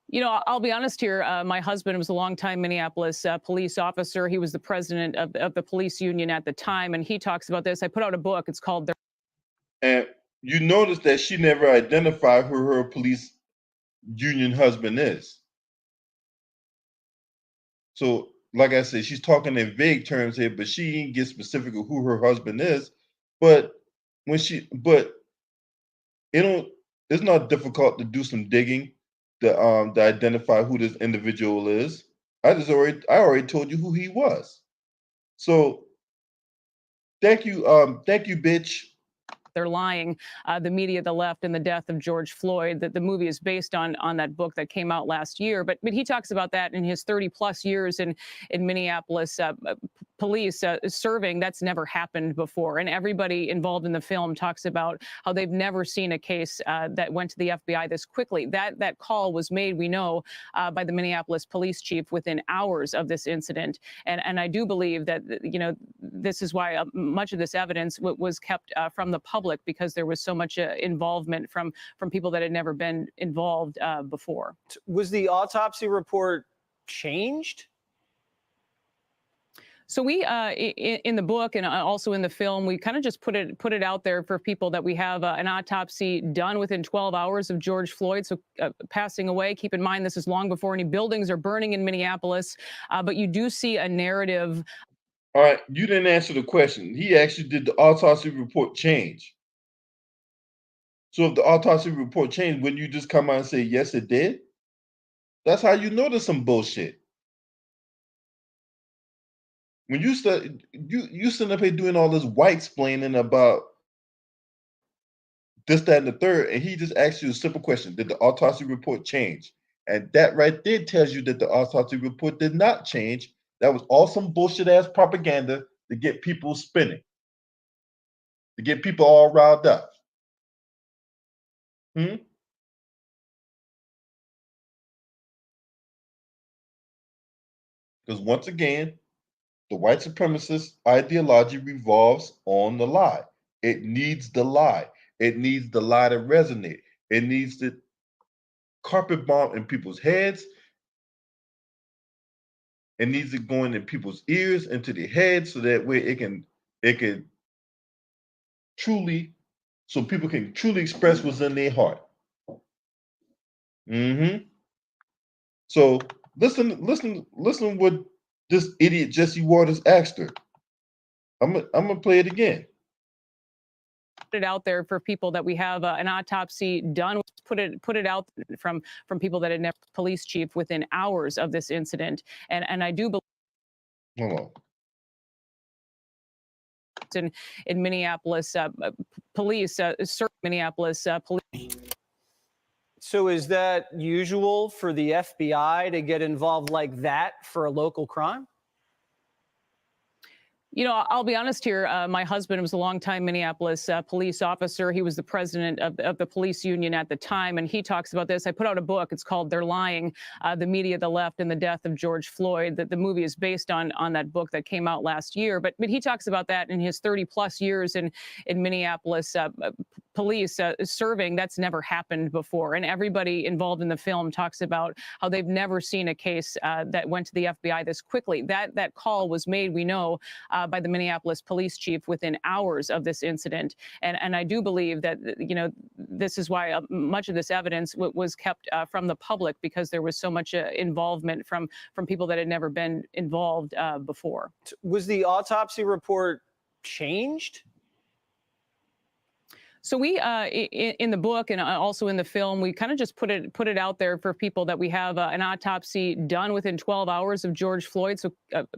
You know, I'll be honest here. My husband was a longtime Minneapolis police officer. He was the president of the police union at the time, and he talks about this. I put out a book. It's called And you notice that she never identified who her police union husband is. So, like I said, she's talking in vague terms here, but she didn't get specific of who her husband is. But it's not difficult to do some digging to identify who this individual is. I already told you who he was. So, thank you, bitch. They're lying, the media, the left, and the death of George Floyd. That the movie is based on that book that came out last year. But he talks about that in his 30 plus years in Minneapolis police serving, that's never happened before. And everybody involved in the film talks about how they've never seen a case that went to the FBI this quickly. That call was made, we know, by the Minneapolis police chief within hours of this incident. And I do believe that, this is why much of this evidence was kept from the public, because there was so much involvement from people that had never been involved before. Was the autopsy report changed? So we, in the book and also in the film, we kind of just put it out there for people that we have an autopsy done within 12 hours of George Floyd, so passing away. Keep in mind, this is long before any buildings are burning in Minneapolis, but you do see a narrative. All right, you didn't answer the question. He actually did the autopsy report change. So if the autopsy report changed, wouldn't you just come out and say, yes, it did? That's how you know there's some bullshit. When you start, you sitting up here doing all this white explaining about this, that, and the third, and he just asked you a simple question: did the autopsy report change? And that right there tells you that the autopsy report did not change. That was all some bullshit ass propaganda to get people spinning, to get people all riled up. Because once again, the white supremacist ideology revolves on the lie. It needs the lie. It needs the lie to resonate. It needs the carpet bomb in people's heads. It needs it going in people's ears, into their heads, so that way it can truly, so people can truly express what's in their heart. So listen what this idiot Jesse Waters asked her. I'm gonna play it again. It out there for people that we have an autopsy done. Put it out from people that had never. Police chief within hours of this incident, and I do believe. Hold on. In Minneapolis, police, Minneapolis police. So is that usual for the FBI to get involved like that for a local crime? I'll be honest here. My husband was a longtime Minneapolis police officer. He was the president of the police union at the time, and he talks about this. I put out a book. It's called "They're Lying: The Media, the Left, and the Death of George Floyd." That the movie is based on that book that came out last year. But he talks about that in his 30+ years in Minneapolis police serving. That's never happened before, and everybody involved in the film talks about how they've never seen a case that went to the FBI this quickly. That call was made, we know, by the Minneapolis police chief within hours of this incident. And I do believe that, this is why much of this evidence was kept from the public, because there was so much involvement from people that had never been involved before. Was the autopsy report changed? So we, in the book and also in the film, we kind of just put it out there for people that we have an autopsy done within 12 hours of George Floyd, so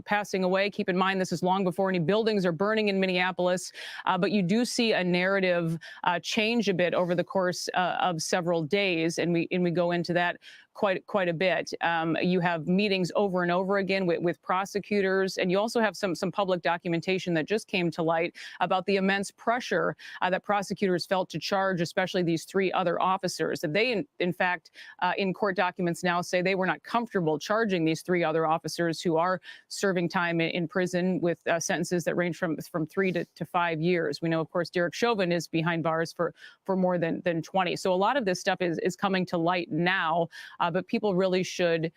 passing away. Keep in mind, this is long before any buildings are burning in Minneapolis, but you do see a narrative change a bit over the course of several days, and we go into that quite a bit. You have meetings over and over again with prosecutors, and you also have some public documentation that just came to light about the immense pressure that prosecutors felt to charge, especially these 3 other officers. That they, in fact, in court documents now say they were not comfortable charging these 3 other officers who are serving time in prison with sentences that range from 3 to 5 years. We know, of course, Derek Chauvin is behind bars for more than 20. So a lot of this stuff is coming to light now. But people really should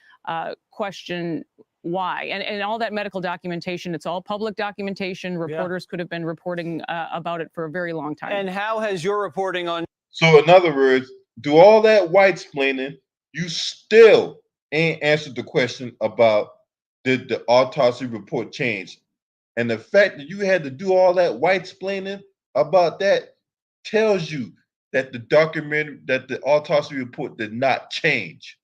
question why. And all that medical documentation, it's all public documentation. Reporters could have been reporting about it for a very long time. And how has your reporting on... So in other words, do all that white explaining, you still ain't answered the question about did the autopsy report change? And the fact that you had to do all that white explaining about that tells you that the autopsy report did not change.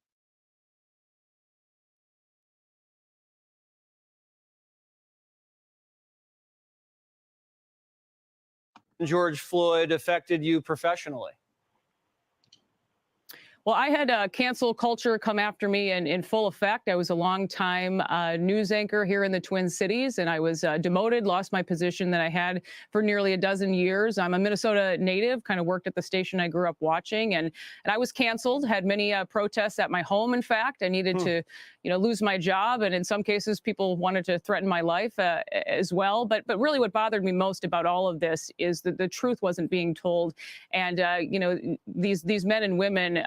George Floyd affected you professionally? Well, I had cancel culture come after me in full effect. I was a longtime news anchor here in the Twin Cities, and I was demoted, lost my position that I had for nearly a dozen years. I'm a Minnesota native, kind of worked at the station I grew up watching, and I was canceled, had many protests at my home, in fact. I needed to, lose my job, and in some cases, people wanted to threaten my life as well. But really what bothered me most about all of this is that the truth wasn't being told. And, these men and women,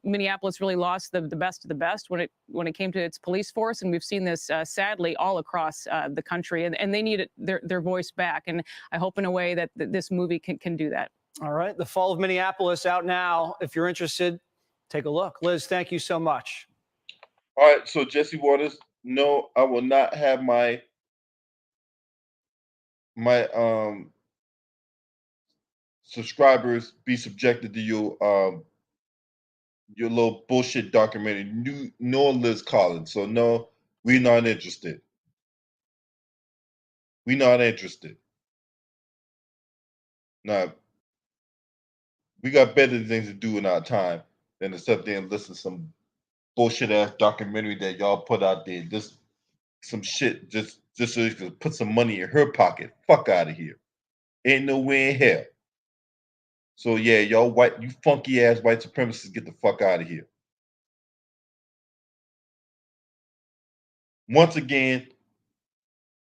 Minneapolis really lost the best of the best when it came to its police force, and we've seen this sadly all across the country, and they need their voice back. And I hope in a way that this movie can do that. All right, The Fall of Minneapolis out now. If you're interested, take a look. Liz, thank you so much. All right, so Jesse Waters, no, I will not have my subscribers be subjected to your little bullshit documentary, nor Liz Collins. So no, we're not interested. We're not interested. Now, we got better things to do in our time than to sit there and listen to some bullshit ass documentary that y'all put out there. Just some shit just so you can put some money in her pocket. Fuck out of here. Ain't no way in hell. So yeah, y'all you funky ass white supremacists, get the fuck out of here. Once again,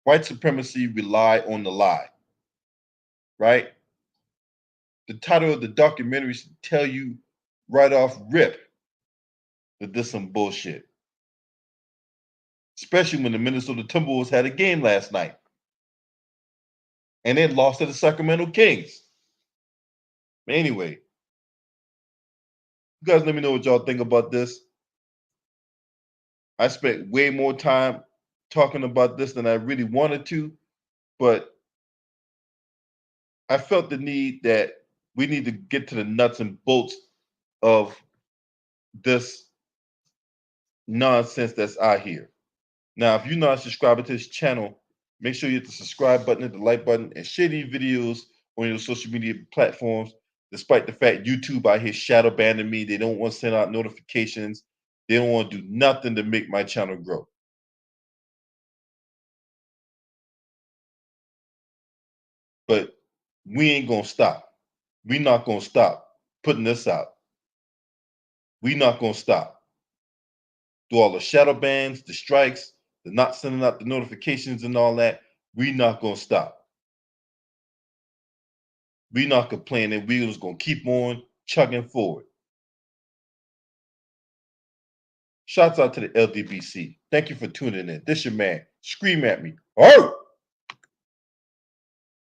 white supremacy rely on the lie, right? The title of the documentary should tell you right off rip that this is some bullshit. Especially when the Minnesota Timberwolves had a game last night and then lost to the Sacramento Kings. Anyway, you guys let me know what y'all think about this. I spent way more time talking about this than I really wanted to, but I felt the need that we need to get to the nuts and bolts of this nonsense that's out here. Now, if you're not a subscriber to this channel, make sure you hit the subscribe button, hit the like button, and share these videos on your social media platforms. Despite the fact YouTube out here shadow banning me, they don't want to send out notifications. They don't want to do nothing to make my channel grow. But we ain't gonna stop. We not gonna stop putting this out. We not gonna stop. Do all the shadow bans, the strikes, the not sending out the notifications and all that. We not gonna stop. We not complaining. We just gonna keep on chugging forward. Shouts out to the LDBC. Thank you for tuning in. This your man. Scream at me. Oh!